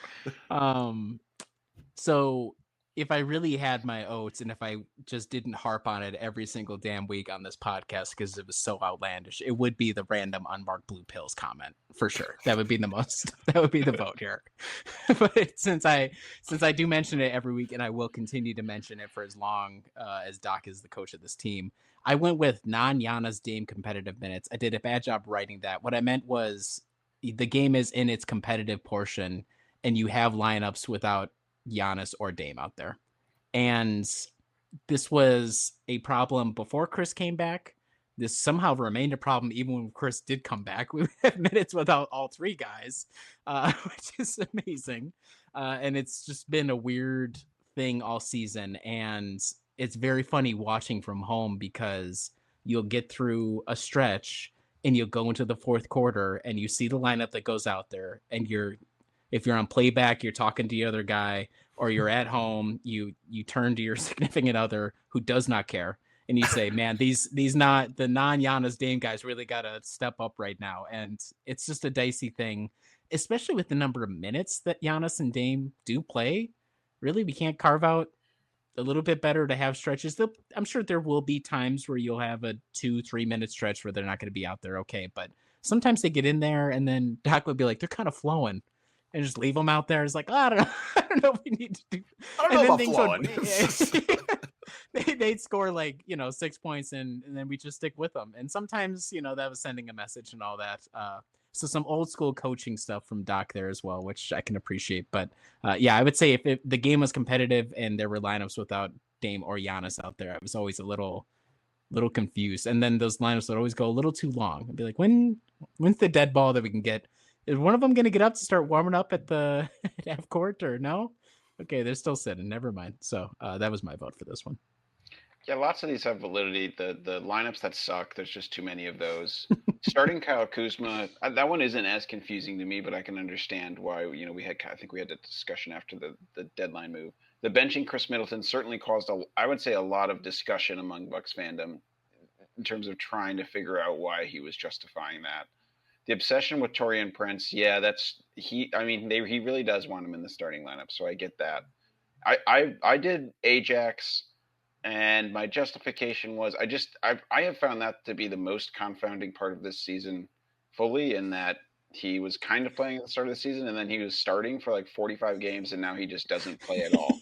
So if I really had my oats and if I just didn't harp on it every single damn week on this podcast because it was so outlandish, it would be the random unmarked blue pills comment for sure. That would be the vote here. But since I do mention it every week and I will continue to mention it for as long as Doc is the coach of this team, I went with non-Giannis Dame competitive minutes. I did a bad job writing that. What I meant was the game is in its competitive portion and you have lineups without Giannis or Dame out there. And this was a problem before Chris came back. This somehow remained a problem even when Chris did come back. We have minutes without all three guys, which is amazing. And it's just been a weird thing all season. And it's very funny watching from home because you'll get through a stretch and you'll go into the fourth quarter and you see the lineup that goes out there and if you're on playback, you're talking to the other guy, or you're at home, you turn to your significant other who does not care, and you say, "Man, these not the non-Giannis Dame guys really got to step up right now." And it's just a dicey thing, especially with the number of minutes that Giannis and Dame do play. Really, we can't carve out a little bit better to have stretches. I'm sure there will be times where you'll have a 2-3 minute stretch where they're not going to be out there. Okay, but sometimes they get in there, and then Doc would be like, "They're kind of flowing." And just leave them out there. It's like, oh, I don't know what we need to do. I don't know about flowing. They'd score 6 points and then we just stick with them. And sometimes, that was sending a message and all that. So some old school coaching stuff from Doc there as well, which I can appreciate. But I would say if the game was competitive and there were lineups without Dame or Giannis out there, I was always a little confused. And then those lineups would always go a little too long. I'd be like, when's the dead ball that we can get? Is one of them going to get up to start warming up at the half court or no? Okay, they're still sitting. Never mind. So that was my vote for this one. Yeah, lots of these have validity. The lineups that suck, there's just too many of those. Starting Kyle Kuzma, that one isn't as confusing to me, but I can understand why. I think we had a discussion after the deadline move. The benching Chris Middleton certainly caused I would say a lot of discussion among Bucks fandom in terms of trying to figure out why he was justifying that. The obsession with Taurean Prince, he really does want him in the starting lineup, so I get that. I did Ajax, and my justification was I have found that to be the most confounding part of this season fully, in that he was kind of playing at the start of the season, and then he was starting for like 45 games, and now he just doesn't play at all.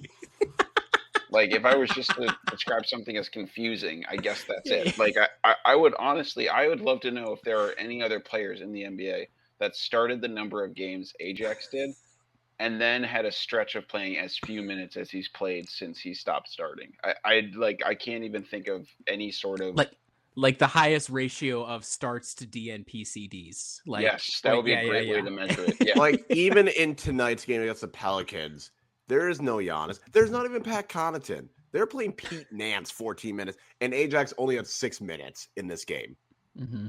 Like, if I was just to describe something as confusing, I guess that's it. Like, I would love to know if there are any other players in the NBA that started the number of games Ajax did and then had a stretch of playing as few minutes as he's played since he stopped starting. I can't even think of any sort of... Like the highest ratio of starts to DNP-CDs. Yes, that would be a great way to measure it. Yeah. Like, even in tonight's game against the Pelicans, there is no Giannis. There's not even Pat Connaughton. They're playing Pete Nance 14 minutes, and Ajax only had 6 minutes in this game. Mm-hmm.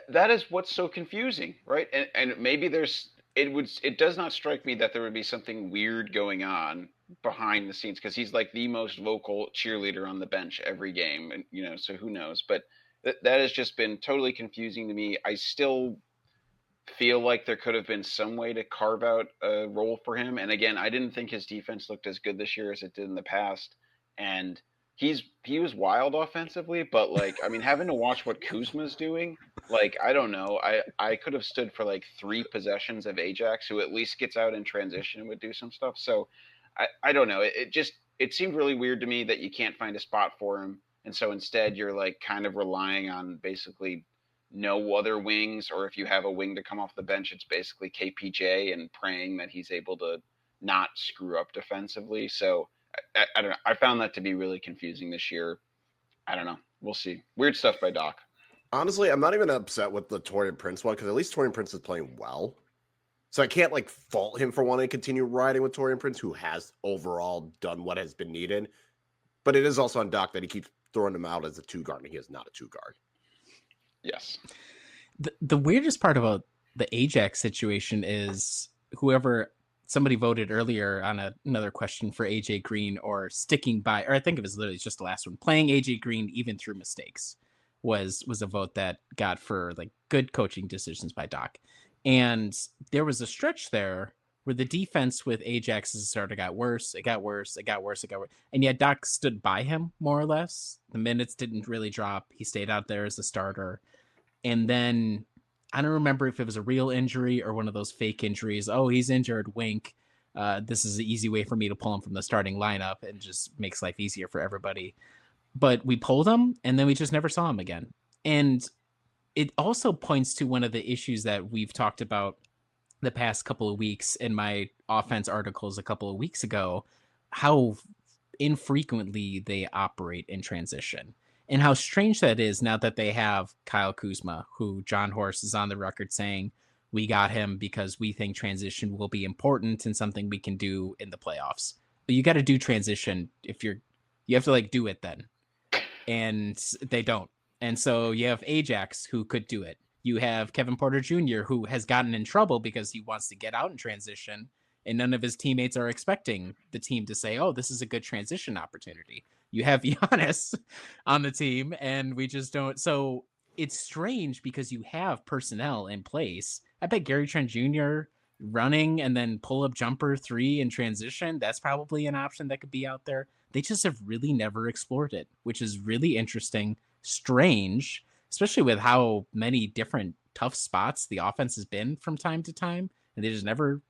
That is what's so confusing, right? And maybe it does not strike me that there would be something weird going on behind the scenes, because he's like the most vocal cheerleader on the bench every game, and so who knows? But that has just been totally confusing to me. I still feel like there could have been some way to carve out a role for him. And again, I didn't think his defense looked as good this year as it did in the past. And he was wild offensively, but having to watch what Kuzma's doing, I don't know. I could have stood for 3 possessions of Ajax, who at least gets out in transition and would do some stuff. So I don't know. It seemed really weird to me that you can't find a spot for him. And so instead you're kind of relying on basically no other wings, or if you have a wing to come off the bench, it's basically KPJ and praying that he's able to not screw up defensively. So I don't know. I found that to be really confusing this year. I don't know. We'll see. Weird stuff by Doc. Honestly, I'm not even upset with the Torian Prince one because at least Torian Prince is playing well. So I can't like fault him for wanting to continue riding with Torian Prince, who has overall done what has been needed. But it is also on Doc that he keeps throwing him out as a 2-guard, and he is not a 2-guard. Yes. The weirdest part about the Ajax situation is somebody voted earlier on another question for AJ Green or sticking by, or I think it was literally just the last one, playing AJ Green even through mistakes was a vote that got for like good coaching decisions by Doc. And there was a stretch there where the defense with Ajax as a starter got worse. It got worse. And yet Doc stood by him more or less. The minutes didn't really drop. He stayed out there as a starter. And then I don't remember if it was a real injury or one of those fake injuries. Oh, he's injured. Wink. This is an easy way for me to pull him from the starting lineup and just makes life easier for everybody. But we pulled him and then we just never saw him again. And it also points to one of the issues that we've talked about the past couple of weeks in my offense articles a couple of weeks ago, how infrequently they operate in transition. And how strange that is now that they have Kyle Kuzma, who John Horst is on the record saying, we got him because we think transition will be important and something we can do in the playoffs. But you got to do transition you have to like do it then. And they don't. And so you have Ajax who could do it. You have Kevin Porter Jr. who has gotten in trouble because he wants to get out in transition. And none of his teammates are expecting the team to say, oh, this is a good transition opportunity. You have Giannis on the team, and we just don't. So it's strange because you have personnel in place. I bet Gary Trent Jr. running and then pull-up jumper 3 in transition, that's probably an option that could be out there. They just have really never explored it, which is really interesting, strange, especially with how many different tough spots the offense has been from time to time, and they just never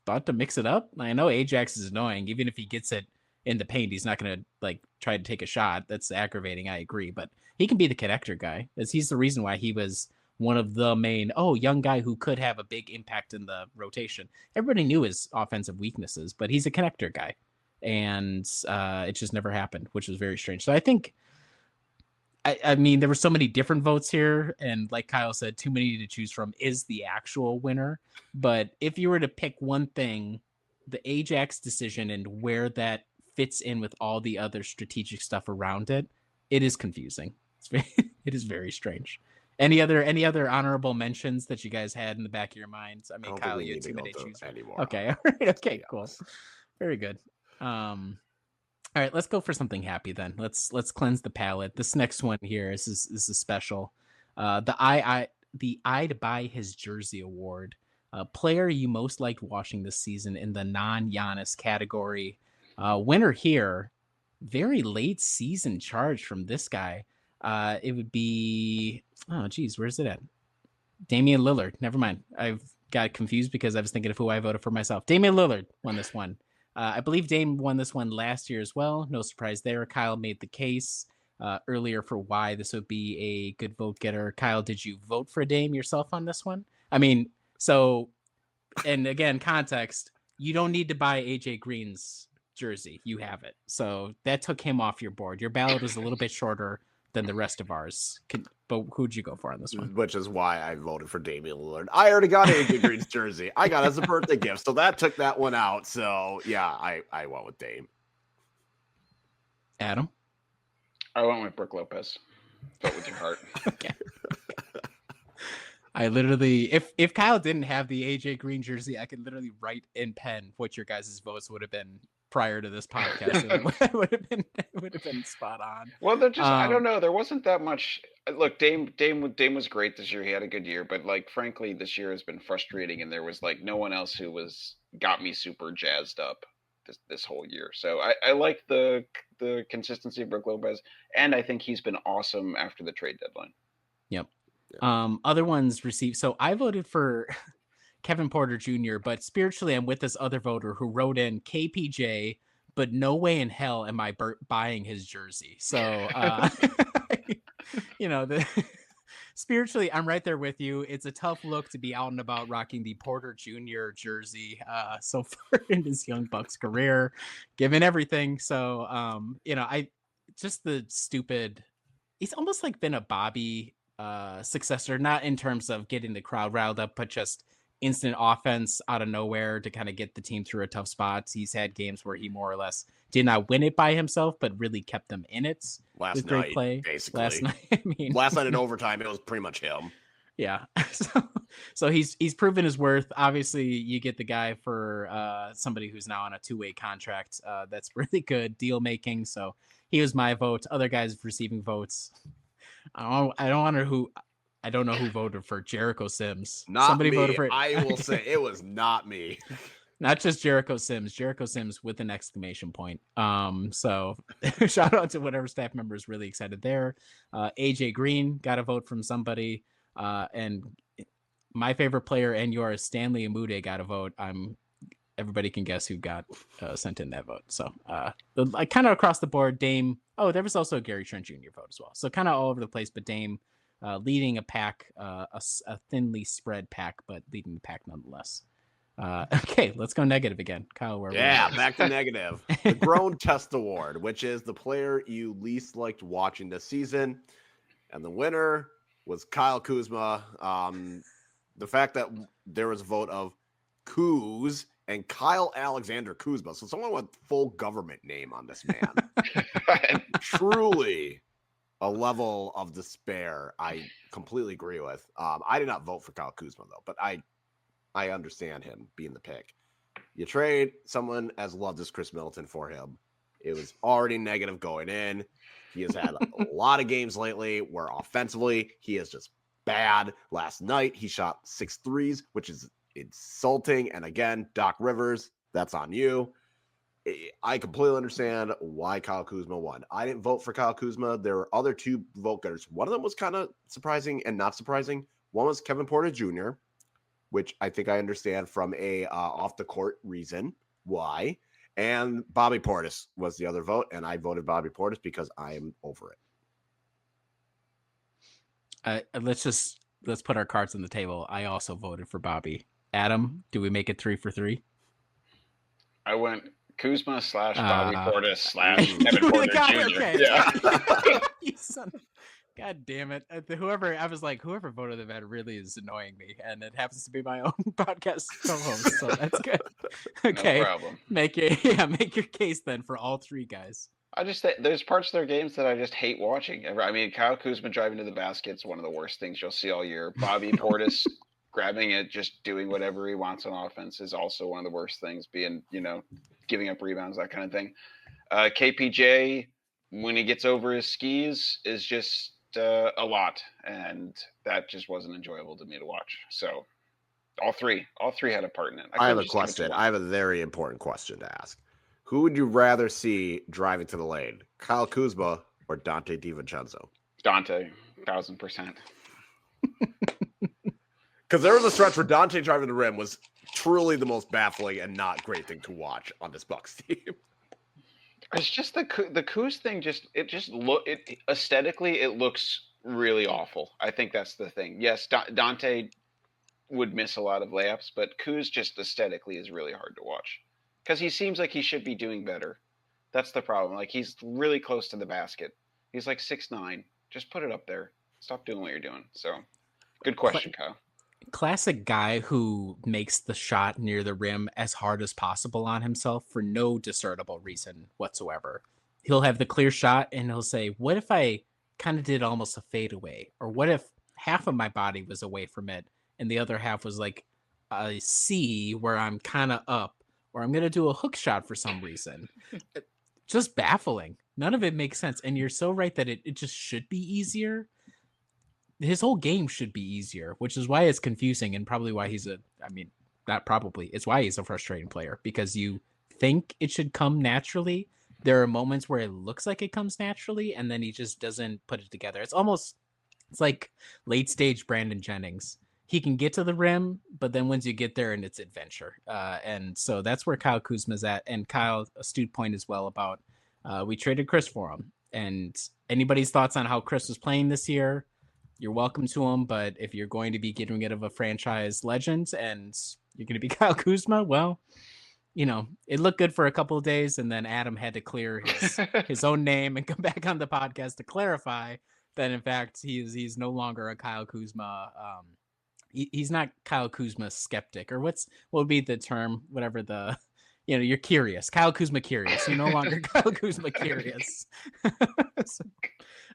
thought to mix it up. I know Ajax is annoying. Even if he gets it in the paint, he's not going to like try to take a shot. That's aggravating. I agree, but he can be the connector guy. As he's the reason why he was one of the main, young guy who could have a big impact in the rotation. Everybody knew his offensive weaknesses, but he's a connector guy, and it just never happened, which was very strange. So I think, I mean, there were so many different votes here, and like Kyle said, too many to choose from is the actual winner. But if you were to pick one thing, the Ajax decision and where that fits in with all the other strategic stuff around it, it is confusing. It is very strange. Any other honorable mentions that you guys had in the back of your minds? I mean, Kyle, you had too many to choose anymore. Okay, all right, okay, cool, very good. All right, let's go for something happy then. Let's cleanse the palate. This next one here is special. The I'd buy his jersey award. Player you most liked watching this season in the non-Giannis category. Winner here, very late season charge from this guy. It would be, where's it at? Damian Lillard. Never mind. I've got confused because I was thinking of who I voted for myself. Damian Lillard won this one. I believe Dame won this one last year as well. No surprise there. Kyle made the case earlier for why this would be a good vote getter. Kyle, did you vote for Dame yourself on this one? I mean, so, and again, context, you don't need to buy AJ Green's jersey. You have it. So that took him off your board. Your ballot was a little bit shorter than the rest of ours. But who'd you go for on this one? Which is why I voted for Damian Lillard. I already got AJ Green's jersey. I got it as a birthday gift, so that took that one out. So yeah, I went with Dame. Adam? I went with Brook Lopez. Vote with your heart. Okay. I literally, if Kyle didn't have the AJ Green jersey, I could literally write in pen what your guys' votes would have been prior to this podcast. It would have been spot on. Well, they're just, I don't know. There wasn't that much. Look, Dame was great this year. He had a good year, but like, frankly, this year has been frustrating, and there was like no one else who got me super jazzed up this whole year. So I like the consistency of Brook Lopez, and I think he's been awesome after the trade deadline. Yep. Other ones received. So I voted for Kevin Porter Jr., but spiritually I'm with this other voter who wrote in KPJ, but no way in hell am I buying his jersey. So, spiritually I'm right there with you. It's a tough look to be out and about rocking the Porter Jr. jersey so far in his young Bucks career, given everything. So, just the stupid. He's almost like been a Bobby successor, not in terms of getting the crowd riled up, but just instant offense out of nowhere to kind of get the team through a tough spot. He's had games where he more or less did not win it by himself, but really kept them in it. Last great night, play. basically. Last night, I mean, last night in overtime, it was pretty much him. Yeah. So he's proven his worth. Obviously, you get the guy for somebody who's now on a 2-way contract. That's really good deal making. So he was my vote. Other guys receiving votes. I don't know who voted for Jericho Sims. Not Somebody me. voted for it. I will say it was not me. Not just Jericho Sims with an exclamation point. So shout out to whatever staff member is really excited there. AJ Green got a vote from somebody. And my favorite player and yours, Stanley Amude, got a vote. Everybody can guess who got sent in that vote. So like kind of across the board, Dame. Oh, there was also a Gary Trent Jr. vote as well. So kind of all over the place, but Dame leading a pack, a thinly spread pack, but leading the pack nonetheless. Okay, let's go negative again. Kyle, where back to negative. The Grown Test Award, which is the player you least liked watching this season. And the winner was Kyle Kuzma. The fact that there was a vote of Kuz and Kyle Alexander Kuzma. So someone with full government name on this man. Truly a level of despair I completely agree with. I did not vote for Kyle Kuzma, though, but I understand him being the pick. You trade someone as loved as Chris Middleton for him. It was already negative going in. He has had a lot of games lately where offensively he is just bad. Last night he shot 6 threes, which is insulting. And again, Doc Rivers, that's on you. I completely understand why Kyle Kuzma won. I didn't vote for Kyle Kuzma. There were other 2 vote getters. One of them was kind of surprising and not surprising. One was Kevin Porter Jr., which I think I understand from a off the court reason why. And Bobby Portis was the other vote, and I voted Bobby Portis because I am over it. Let's put our cards on the table. I also voted for Bobby. Adam, do we make it 3 for 3? I went Kuzma / Bobby Portis / Kevin Porter Jr. Okay. Yeah. You son of- God damn it. Whoever voted that really is annoying me. And it happens to be my own podcast co-host. So that's good. Okay. No problem. Make your case then for all 3 guys. I just think there's parts of their games that I just hate watching. I mean, Kyle Kuzma driving to the basket is one of the worst things you'll see all year. Bobby Portis grabbing it, just doing whatever he wants on offense is also one of the worst things, being, giving up rebounds, that kind of thing. KPJ, when he gets over his skis, is just a lot, and that just wasn't enjoyable to me to watch. So all three had a part in it. I have a question. I have a very important question to ask. Who would you rather see driving to the lane, Kyle Kuzma or Dante DiVincenzo? Dante, 1000%. Because there was a stretch where Dante driving the rim was truly the most baffling and not great thing to watch on this Bucks team. It's just the Kuz thing. Aesthetically, it looks really awful. I think that's the thing. Yes, Dante would miss a lot of layups, but Kuz just aesthetically is really hard to watch because he seems like he should be doing better. That's the problem. Like, he's really close to the basket. He's like 6'9". Just put it up there. Stop doing what you're doing. So, good question, Kyle. Classic guy who makes the shot near the rim as hard as possible on himself for no discernible reason whatsoever. He'll have the clear shot and he'll say, what if I kind of did almost a fadeaway? Or what if half of my body was away from it and the other half was like a C where I'm kind of up, or I'm going to do a hook shot for some reason. Just baffling. None of it makes sense. And you're so right that it just should be easier. His whole game should be easier, which is why it's confusing and probably why it's why he's a frustrating player, because you think it should come naturally. There are moments where it looks like it comes naturally and then he just doesn't put it together. It's like late stage Brandon Jennings. He can get to the rim, but then once you get there and it's adventure. And so that's where Kyle Kuzma's at. And Kyle, astute point as well about we traded Chris for him. And anybody's thoughts on how Chris was playing this year, you're welcome to him, but if you're going to be getting rid of a franchise legend and you're going to be Kyle Kuzma, well, it looked good for a couple of days, and then Adam had to clear his own name and come back on the podcast to clarify that in fact he's no longer a Kyle Kuzma. He's not Kyle Kuzma skeptic, or what would be the term? Whatever you're curious. Kyle Kuzma curious. You're no longer Kyle Kuzma curious.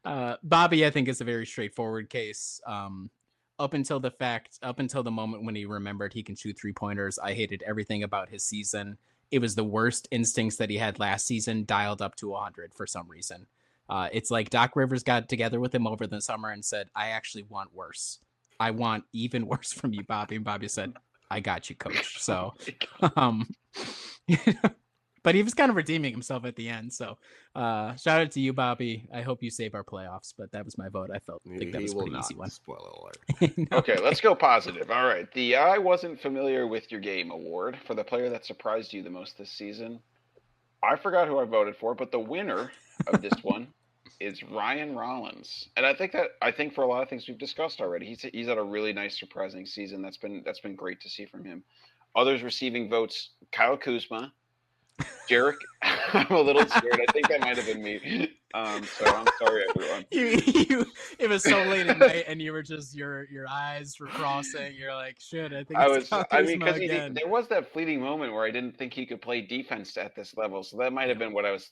Bobby, I think, is a very straightforward case. Up until the moment when he remembered he can shoot 3-pointers, I hated everything about his season. It was the worst instincts that he had last season dialed up to 100 for some reason. It's like Doc Rivers got together with him over the summer and said, I actually want worse. I want even worse from you, Bobby. And Bobby said, I got you, coach. So, but he was kind of redeeming himself at the end. So shout out to you, Bobby. I hope you save our playoffs, but that was my vote. I think that was a pretty easy one. Spoiler alert. No. Okay, let's go positive. All right. The I wasn't familiar with your game award for the player that surprised you the most this season. I forgot who I voted for, but the winner of this one is Ryan Rollins. And I think for a lot of things we've discussed already, he's had a really nice, surprising season. That's been great to see from him. Others receiving votes: Kyle Kuzma, Jarek. I'm a little scared. I think that might have been me. So I'm sorry, everyone. It was so late at night, and you were just your eyes were crossing. You're like, shit. Because there was that fleeting moment where I didn't think he could play defense at this level. So that might have been what I was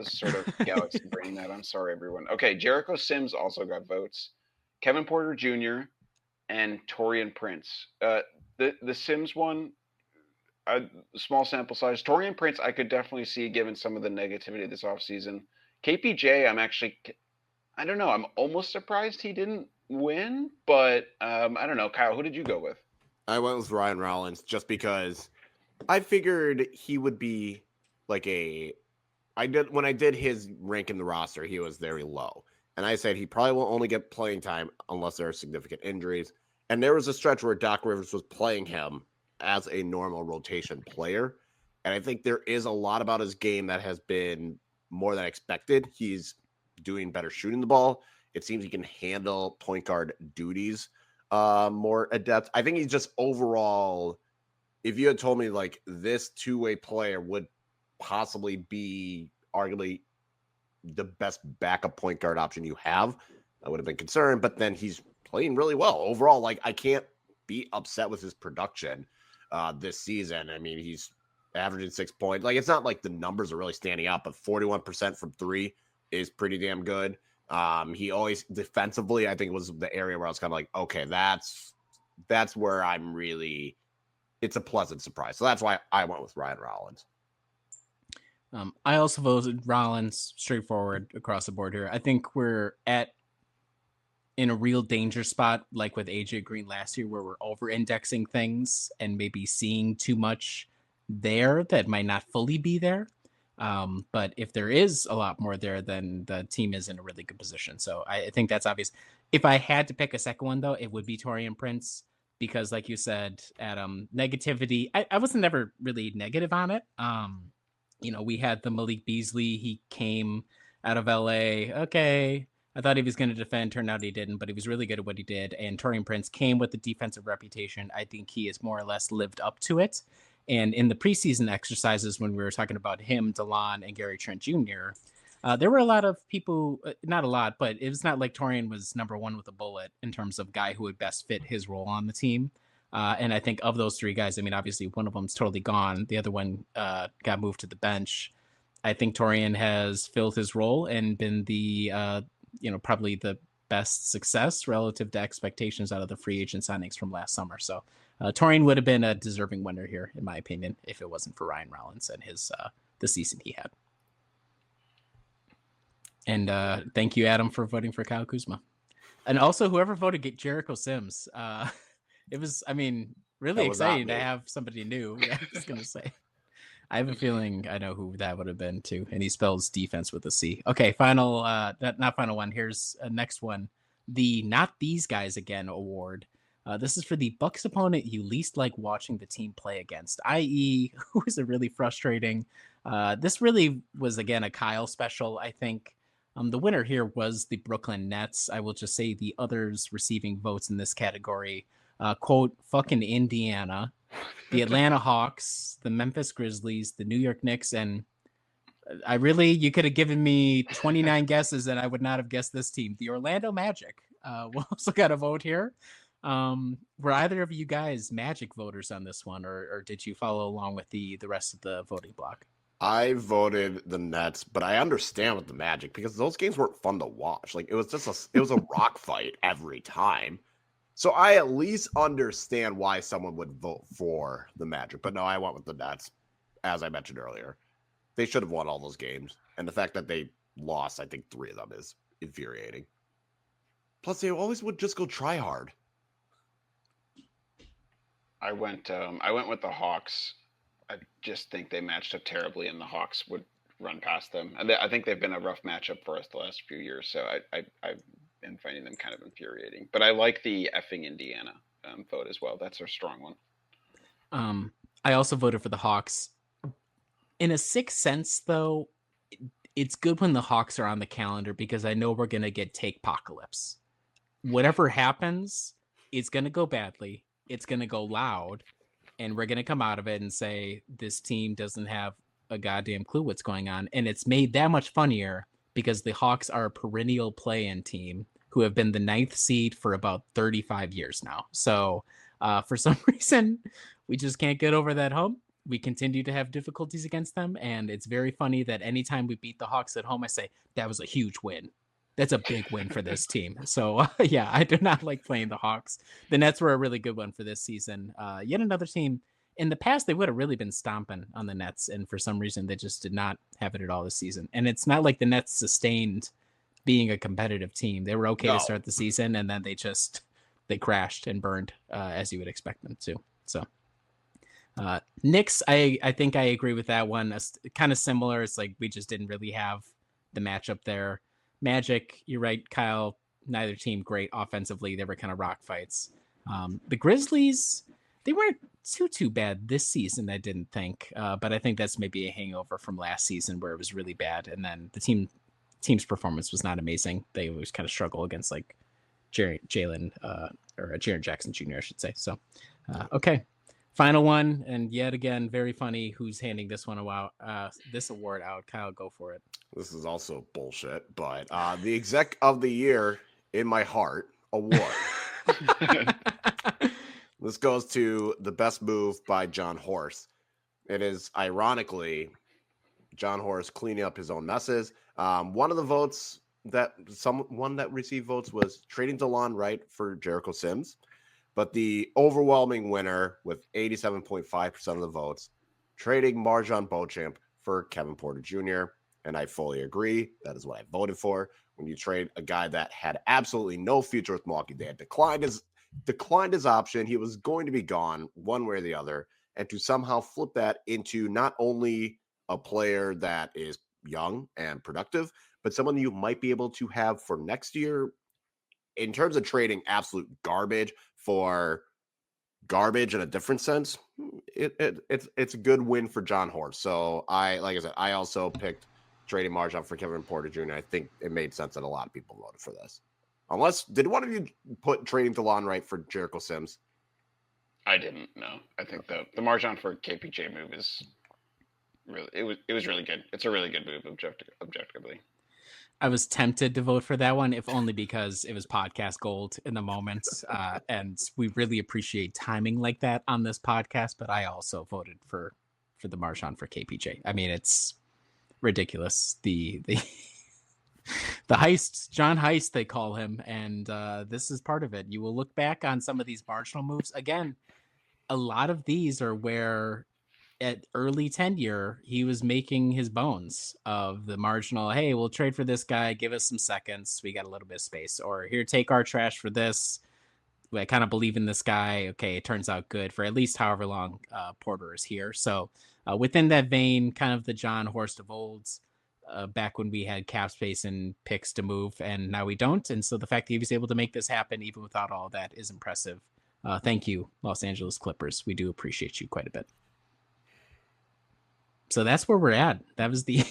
sort of galaxy braining that. I'm sorry, everyone. Okay, Jericho Sims also got votes. Kevin Porter Jr. and Torian Prince. The Sims one. Small sample size. Torian Prince, I could definitely see given some of the negativity this offseason. KPJ, I don't know. I'm almost surprised he didn't win, but I don't know. Kyle, who did you go with? I went with Ryan Rollins just because I figured he would be like when I did his rank in the roster, he was very low. And I said he probably will only get playing time unless there are significant injuries. And there was a stretch where Doc Rivers was playing him as a normal rotation player. And I think there is a lot about his game that has been more than expected. He's doing better shooting the ball. It seems he can handle point guard duties more adept. I think he's just overall, if you had told me like this two-way player would possibly be arguably the best backup point guard option you have, I would have been concerned, but then he's playing really well overall. Like, I can't be upset with his production this season. I mean, he's averaging 6 points. Like, it's not like the numbers are really standing out, but 41% from three is pretty damn good. He always defensively, I think, was the area where I was kind of like, okay, that's where I'm really, it's a pleasant surprise. So that's why I went with Ryan Rollins. I also voted Rollins, straightforward across the board here. I think we're in a real danger spot, like with AJ Green last year, where we're over-indexing things and maybe seeing too much there that might not fully be there. But if there is a lot more there, then the team is in a really good position. So I think that's obvious. If I had to pick a second one, though, it would be Torian Prince, because like you said, Adam, negativity, I wasn't ever really negative on it. We had the Malik Beasley. He came out of LA. Okay, I thought he was going to defend. Turned out he didn't, but he was really good at what he did. And Torian Prince came with a defensive reputation. I think he has more or less lived up to it. And in the preseason exercises, when we were talking about him, DeLon, and Gary Trent Jr., there were a lot of people, not a lot, but it was not like Torian was number one with a bullet in terms of guy who would best fit his role on the team. And I think of those three guys, I mean, obviously one of them's totally gone. The other one got moved to the bench. I think Torian has filled his role and been the, probably the best success relative to expectations out of the free agent signings from last summer. So Torian would have been a deserving winner here, in my opinion, if it wasn't for Ryan Rollins and his the season he had. And thank you, Adam, for voting for Kyle Kuzma. And also whoever voted Jericho Sims. It was, really exciting to have somebody new. Yeah, I was going to say. I have a feeling I know who that would have been, too. And he spells defense with a C. Okay, not final one. Here's a next one. The Not These Guys Again award. This is for the Bucks opponent you least like watching the team play against, i.e., who is really frustrating. This really was, again, a Kyle special, I think. The winner here was the Brooklyn Nets. I will just say the others receiving votes in this category. Quote, fucking Indiana. the Atlanta Hawks, the Memphis Grizzlies, the New York Knicks, and you could have given me 29 guesses and I would not have guessed this team. The Orlando Magic. We also got a vote here. Were either of you guys Magic voters on this one, or did you follow along with the rest of the voting block? I voted the Nets, but I understand with the Magic because those games weren't fun to watch. Like it was a rock fight every time. So I at least understand why someone would vote for the Magic. But no, I went with the Nets, as I mentioned earlier. They should have won all those games. And the fact that they lost, I think 3 of them is infuriating. Plus, they always would just go try hard. I went with the Hawks. I just think they matched up terribly, and the Hawks would run past them. And I think they've been a rough matchup for us the last few years. So I've been finding them kind of infuriating. But I like the effing Indiana vote as well. That's a strong one. I also voted for the Hawks. In a sixth sense, though, it's good when the Hawks are on the calendar because I know we're going to get take-pocalypse. Whatever happens, it's going to go badly. It's going to go loud. And we're going to come out of it and say, this team doesn't have a goddamn clue what's going on. And it's made that much funnier because the Hawks are a perennial play-in team who have been the 9th seed for about 35 years now. So for some reason, we just can't get over that hump. We continue to have difficulties against them. And it's very funny that anytime we beat the Hawks at home, I say, that was a huge win. That's a big win for this team. So, yeah, I do not like playing the Hawks. The Nets were a really good one for this season. Yet another team. In the past, they would have really been stomping on the Nets. And for some reason, they just did not have it at all this season. And it's not like the Nets sustained being a competitive team. They were okay to start the season, and then they crashed and burned, as you would expect them to. So, Knicks, I think I agree with that one. Kind of similar. It's like we just didn't really have the matchup there. Magic, you're right, Kyle. Neither team great offensively. They were kind of rock fights. The Grizzlies, they weren't too bad this season, I didn't think. But I think that's maybe a hangover from last season where it was really bad. And then the team's performance was not amazing. They always kind of struggle against like Jaren Jackson Jr., I should say. So, okay. Final one, and yet again, very funny. Who's handing this award out? Kyle, go for it. This is also bullshit, but the Exec of the Year in my heart award. This goes to the best move by John Horst. It is ironically John Horst cleaning up his own messes. One of the votes someone that received votes was trading DeLon Wright for Jericho Sims. But the overwhelming winner with 87.5% of the votes, trading Marjon Beauchamp for Kevin Porter Jr. And I fully agree. That is what I voted for. When you trade a guy that had absolutely no future with Milwaukee, they had declined his option. He was going to be gone one way or the other. And to somehow flip that into not only a player that is young and productive, but someone you might be able to have for next year. In terms of trading absolute garbage for garbage in a different sense, it's a good win for John Horst. So I also picked trading Marjon for Kevin Porter Jr. I think it made sense that a lot of people voted for this. Did one of you put trading DeLon Wright for Jericho Sims? I didn't. No, I think the Marjon for KPJ move is really it was really good. It's a really good move objectively. I was tempted to vote for that one, if only because it was podcast gold in the moment. And we really appreciate timing like that on this podcast. But I also voted for the Marjon for KPJ. I mean, it's ridiculous. The heist, John Heist, they call him. And this is part of it. You will look back on some of these marginal moves. Again, a lot of these are where at early tenure, he was making his bones of the marginal, hey, we'll trade for this guy, give us some seconds, we got a little bit of space, or here, take our trash for this. I kind of believe in this guy. Okay, it turns out good for at least however long Porter is here. So within that vein, kind of the John Horst of old, back when we had cap space and picks to move, and now we don't. And so the fact that he was able to make this happen even without all that is impressive. Thank you, Los Angeles Clippers. We do appreciate you quite a bit. So that's where we're at. That was the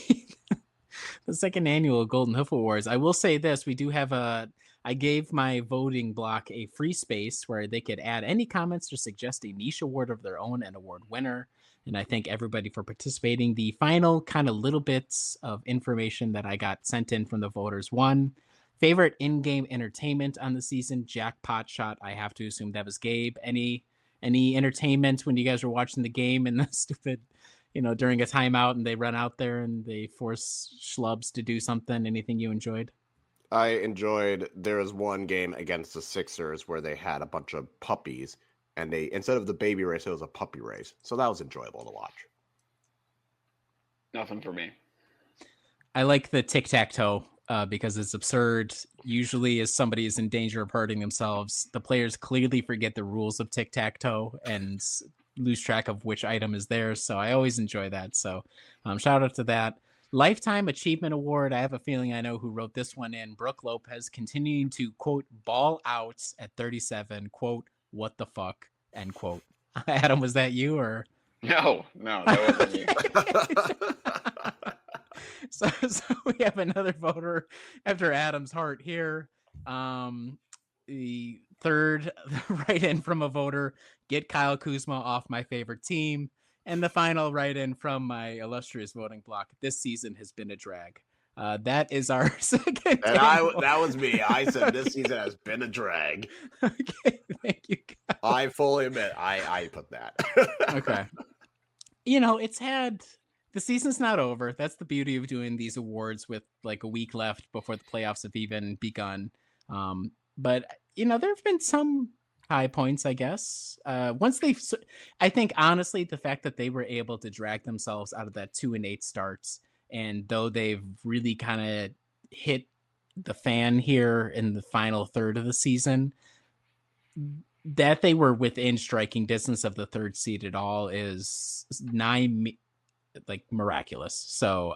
second annual Golden Hoof Awards. I will say this: we do have a I gave my voting block a free space where they could add any comments or suggest a niche award of their own and award winner. And I thank everybody for participating. The final kind of little bits of information that I got sent in from the voters: one, favorite in-game entertainment on the season, jackpot shot. I have to assume that was Gabe. Any entertainment when you guys were watching the game and the stupid, during a timeout and they run out there and they force schlubs to do something? Anything you enjoyed? I enjoyed, there was one game against the Sixers where they had a bunch of puppies, and they, instead of the baby race, it was a puppy race. So that was enjoyable to watch. Nothing for me. I like the tic-tac-toe because it's absurd. Usually as somebody is in danger of hurting themselves, the players clearly forget the rules of tic-tac-toe and lose track of which item is theirs. So I always enjoy that. So shout out to that. Lifetime Achievement Award. I have a feeling I know who wrote this one in. Brooke Lopez, continuing to, quote, ball out at 37, quote, what the fuck, end quote. Adam, was that you or? No, that wasn't me. So we have another voter after Adam's heart here. The third write-in from a voter, get Kyle Kuzma off my favorite team. And the final write-in from my illustrious voting block, this season has been a drag. That is our second. And that was me. I said this season has been a drag. Okay, thank you, Kyle. I fully admit I put that. Okay. The season's not over. That's the beauty of doing these awards with like a week left before the playoffs have even begun. But there have been some high points, I guess. I think honestly, the fact that they were able to drag themselves out of that 2-8 starts, and though they've really kind of hit the fan here in the final third of the season, that they were within striking distance of the third seed at all is miraculous. So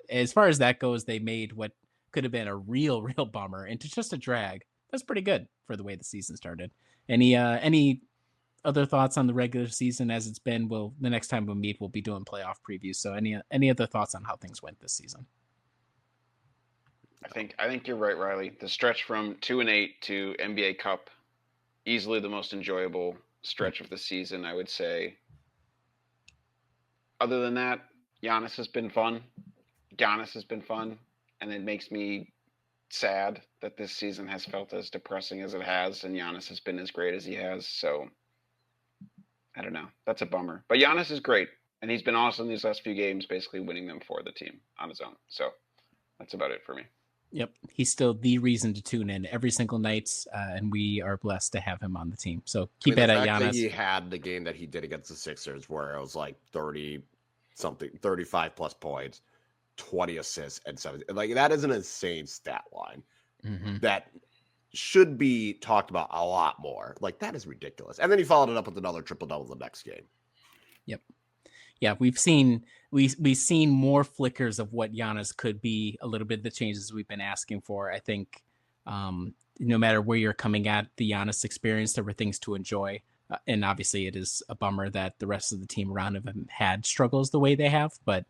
as far as that goes, they made what could have been a real bummer into just a drag. That's pretty good for the way the season started. Any other thoughts on the regular season as it's been? The next time we meet, we'll be doing playoff previews. So any other thoughts on how things went this season? I think you're right, Riley. The stretch from 2-8 to NBA Cup, easily the most enjoyable stretch of the season, I would say. Other than that, Giannis has been fun, and it makes me sad that this season has felt as depressing as it has, and Giannis has been as great as he has. So I don't know. That's a bummer. But Giannis is great, and he's been awesome these last few games, basically winning them for the team on his own. So that's about it for me. Yep. He's still the reason to tune in every single night, and we are blessed to have him on the team. So keep it at Giannis. He had the game that he did against the Sixers where it was like 35 plus points, 20 assists, and 7. Like, that is an insane stat line that should be talked about a lot more. Like, that is ridiculous. And then he followed it up with another triple-double the next game. Yep. Yeah, we've seen more flickers of what Giannis could be, a little bit of the changes we've been asking for. I think no matter where you're coming at the Giannis experience, there were things to enjoy. And obviously it is a bummer that the rest of the team around him had struggles the way they have, but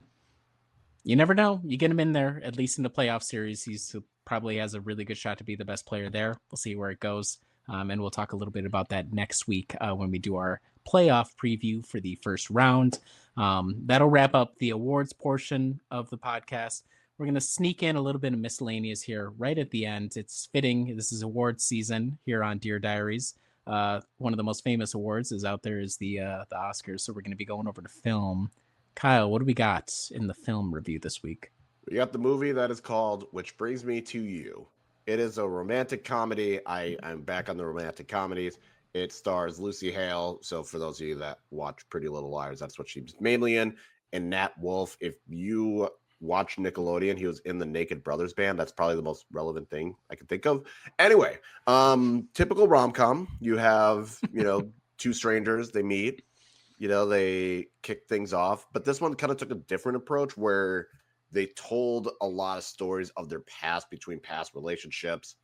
you never know. You get him in there, at least in the playoff series. He's probably has a really good shot to be the best player there. We'll see where it goes. And we'll talk a little bit about that next week when we do our playoff preview for the first round. That'll wrap up the awards portion of the podcast. We're going to sneak in a little bit of miscellaneous here right at the end. It's fitting. This is awards season here on Deer Diaries. One of the most famous awards is out there is the Oscars. So we're going to be going over to film. Kyle, what do we got in the film review this week? We got the movie that is called Which Brings Me to You. It is a romantic comedy. I'm back on the romantic comedies. It stars Lucy Hale. So for those of you that watch Pretty Little Liars, that's what she's mainly in. And Nat Wolff. If you watch Nickelodeon, he was in the Naked Brothers band. That's probably the most relevant thing I can think of. Anyway, typical rom-com. You have, two strangers, they meet, they kick things off. But this one kind of took a different approach where they told a lot of stories of their past between past relationships,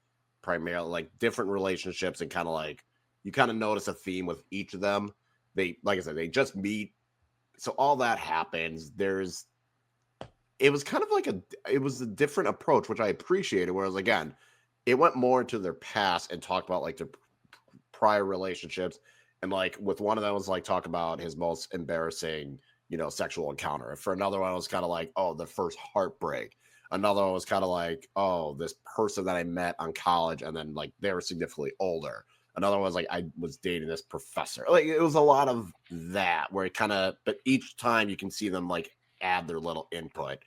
primarily like different relationships, and kind of like you kind of notice a theme with each of them. They, like I said, they just meet. So all that happens. It was kind of like it was a different approach, which I appreciated. Whereas again, it went more into their past and talked about like their prior relationships. And like with one of them was like talk about his most embarrassing, sexual encounter. And for another one, it was kind of like, oh, the first heartbreak. Another one was kind of like, oh, this person that I met on college, and then like they were significantly older. Another one was like, I was dating this professor. Like it was a lot of that where it kind of, but each time you can see them like add their little input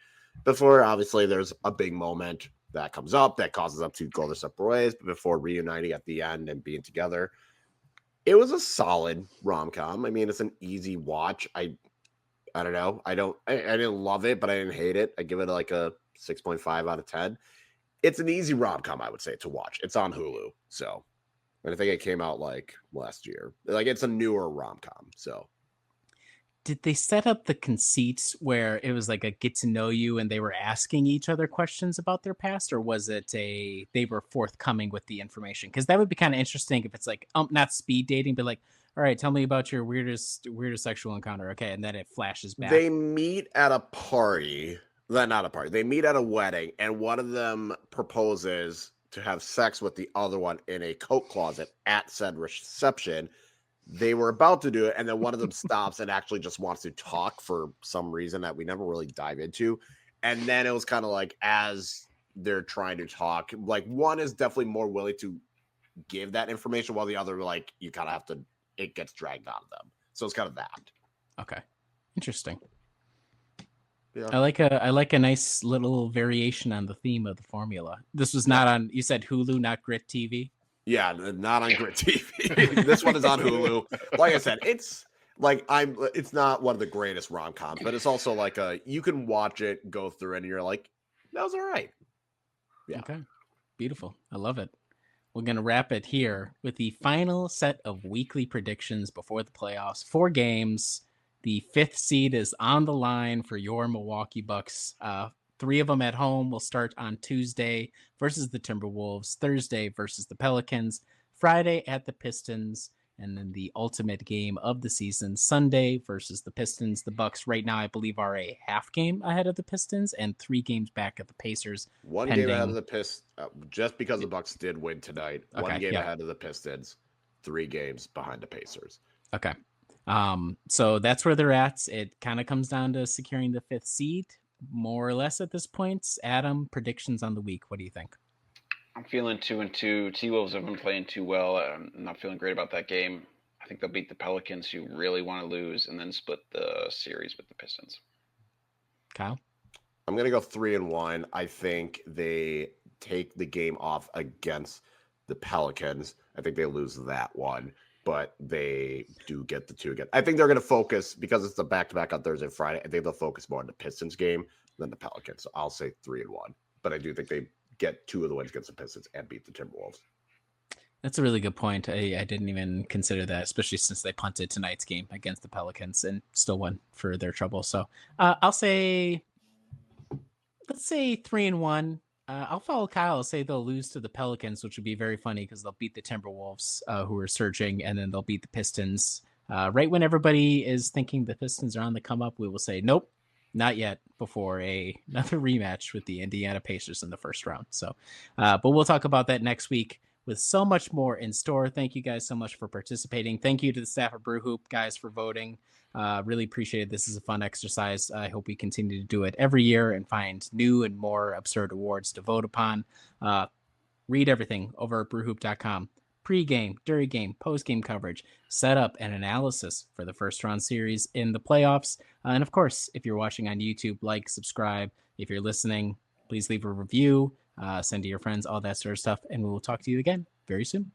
before obviously there's a big moment that comes up that causes them to go their separate ways, but before reuniting at the end and being together. It was a solid rom-com. I mean, it's an easy watch. I don't know. I didn't love it, but I didn't hate it. I give it like a 6.5 out of 10. It's an easy rom-com, I would say, to watch. It's on Hulu. So, and I think it came out like last year. Like it's a newer rom-com. So did they set up the conceits where it was like a get to know you and they were asking each other questions about their past, or was it they were forthcoming with the information? Because that would be kind of interesting if it's like not speed dating, but like, all right, tell me about your weirdest sexual encounter. Okay, and then it flashes back. They meet at a party. Not a party. They meet at a wedding, and one of them proposes to have sex with the other one in a coat closet at said reception. They were about to do it, and then one of them stops and actually just wants to talk for some reason that we never really dive into. And then it was kind of like as they're trying to talk, like one is definitely more willing to give that information, while the other, like, you kind of have to, it gets dragged out of them. So it's kind of that. Okay. Interesting. Yeah. I like a nice little variation on the theme of the formula. This was not on, you said Hulu, not Grit TV? Yeah, not on Grit TV. This one is on Hulu. Like I said, it's like it's not one of the greatest rom-coms, but it's also like you can watch it, go through it, and you're like, that was all right. Yeah. Okay. Beautiful. I love it. We're going to wrap it here with the final set of weekly predictions before the playoffs. 4 games. The 5th seed is on the line for your Milwaukee Bucks. 3 of them at home will start on Tuesday versus the Timberwolves, Thursday versus the Pelicans, Friday at the Pistons, and then the ultimate game of the season, Sunday versus the Pistons. The Bucks right now, I believe, are a half game ahead of the Pistons and 3 games back of the Pacers. One game ahead of the Pistons, just because the Bucks did win tonight. Okay, 1 game ahead of the Pistons, 3 games behind the Pacers. Okay. So that's where they're at. It kind of comes down to securing the 5th seed, more or less at this point. Adam, predictions on the week. What do you think? I'm feeling 2-2. T-Wolves have been playing too well. I'm not feeling great about that game. I think they'll beat the Pelicans, who really want to lose, and then split the series with the Pistons. Kyle? I'm going to go 3-1. I think they take the game off against the Pelicans. I think they lose that one, but they do get the 2 again. I think they're going to focus, because it's the back-to-back on Thursday and Friday, I think they'll focus more on the Pistons game than the Pelicans. So I'll say 3-1. But I do think they get 2 of the wins against the Pistons and beat the Timberwolves. That's a really good point. I didn't even consider that, especially since they punted tonight's game against the Pelicans and still won for their trouble. So I'll say, let's say 3-1. I'll follow Kyle. I'll say they'll lose to the Pelicans, which would be very funny because they'll beat the Timberwolves, who are surging, and then they'll beat the Pistons. Right when everybody is thinking the Pistons are on the come up, we will say, nope, not yet, before another rematch with the Indiana Pacers in the first round. So, but we'll talk about that next week with so much more in store. Thank you guys so much for participating. Thank you to the staff of Brew Hoop, guys, for voting. Really appreciate it. This is a fun exercise. I hope we continue to do it every year and find new and more absurd awards to vote upon. Read everything over at brewhoop.com. Pre-game, during game, post-game coverage, setup and analysis for the first round series in the playoffs. And of course, if you're watching on YouTube, like, subscribe. If you're listening, please leave a review, send to your friends, all that sort of stuff. And we will talk to you again very soon.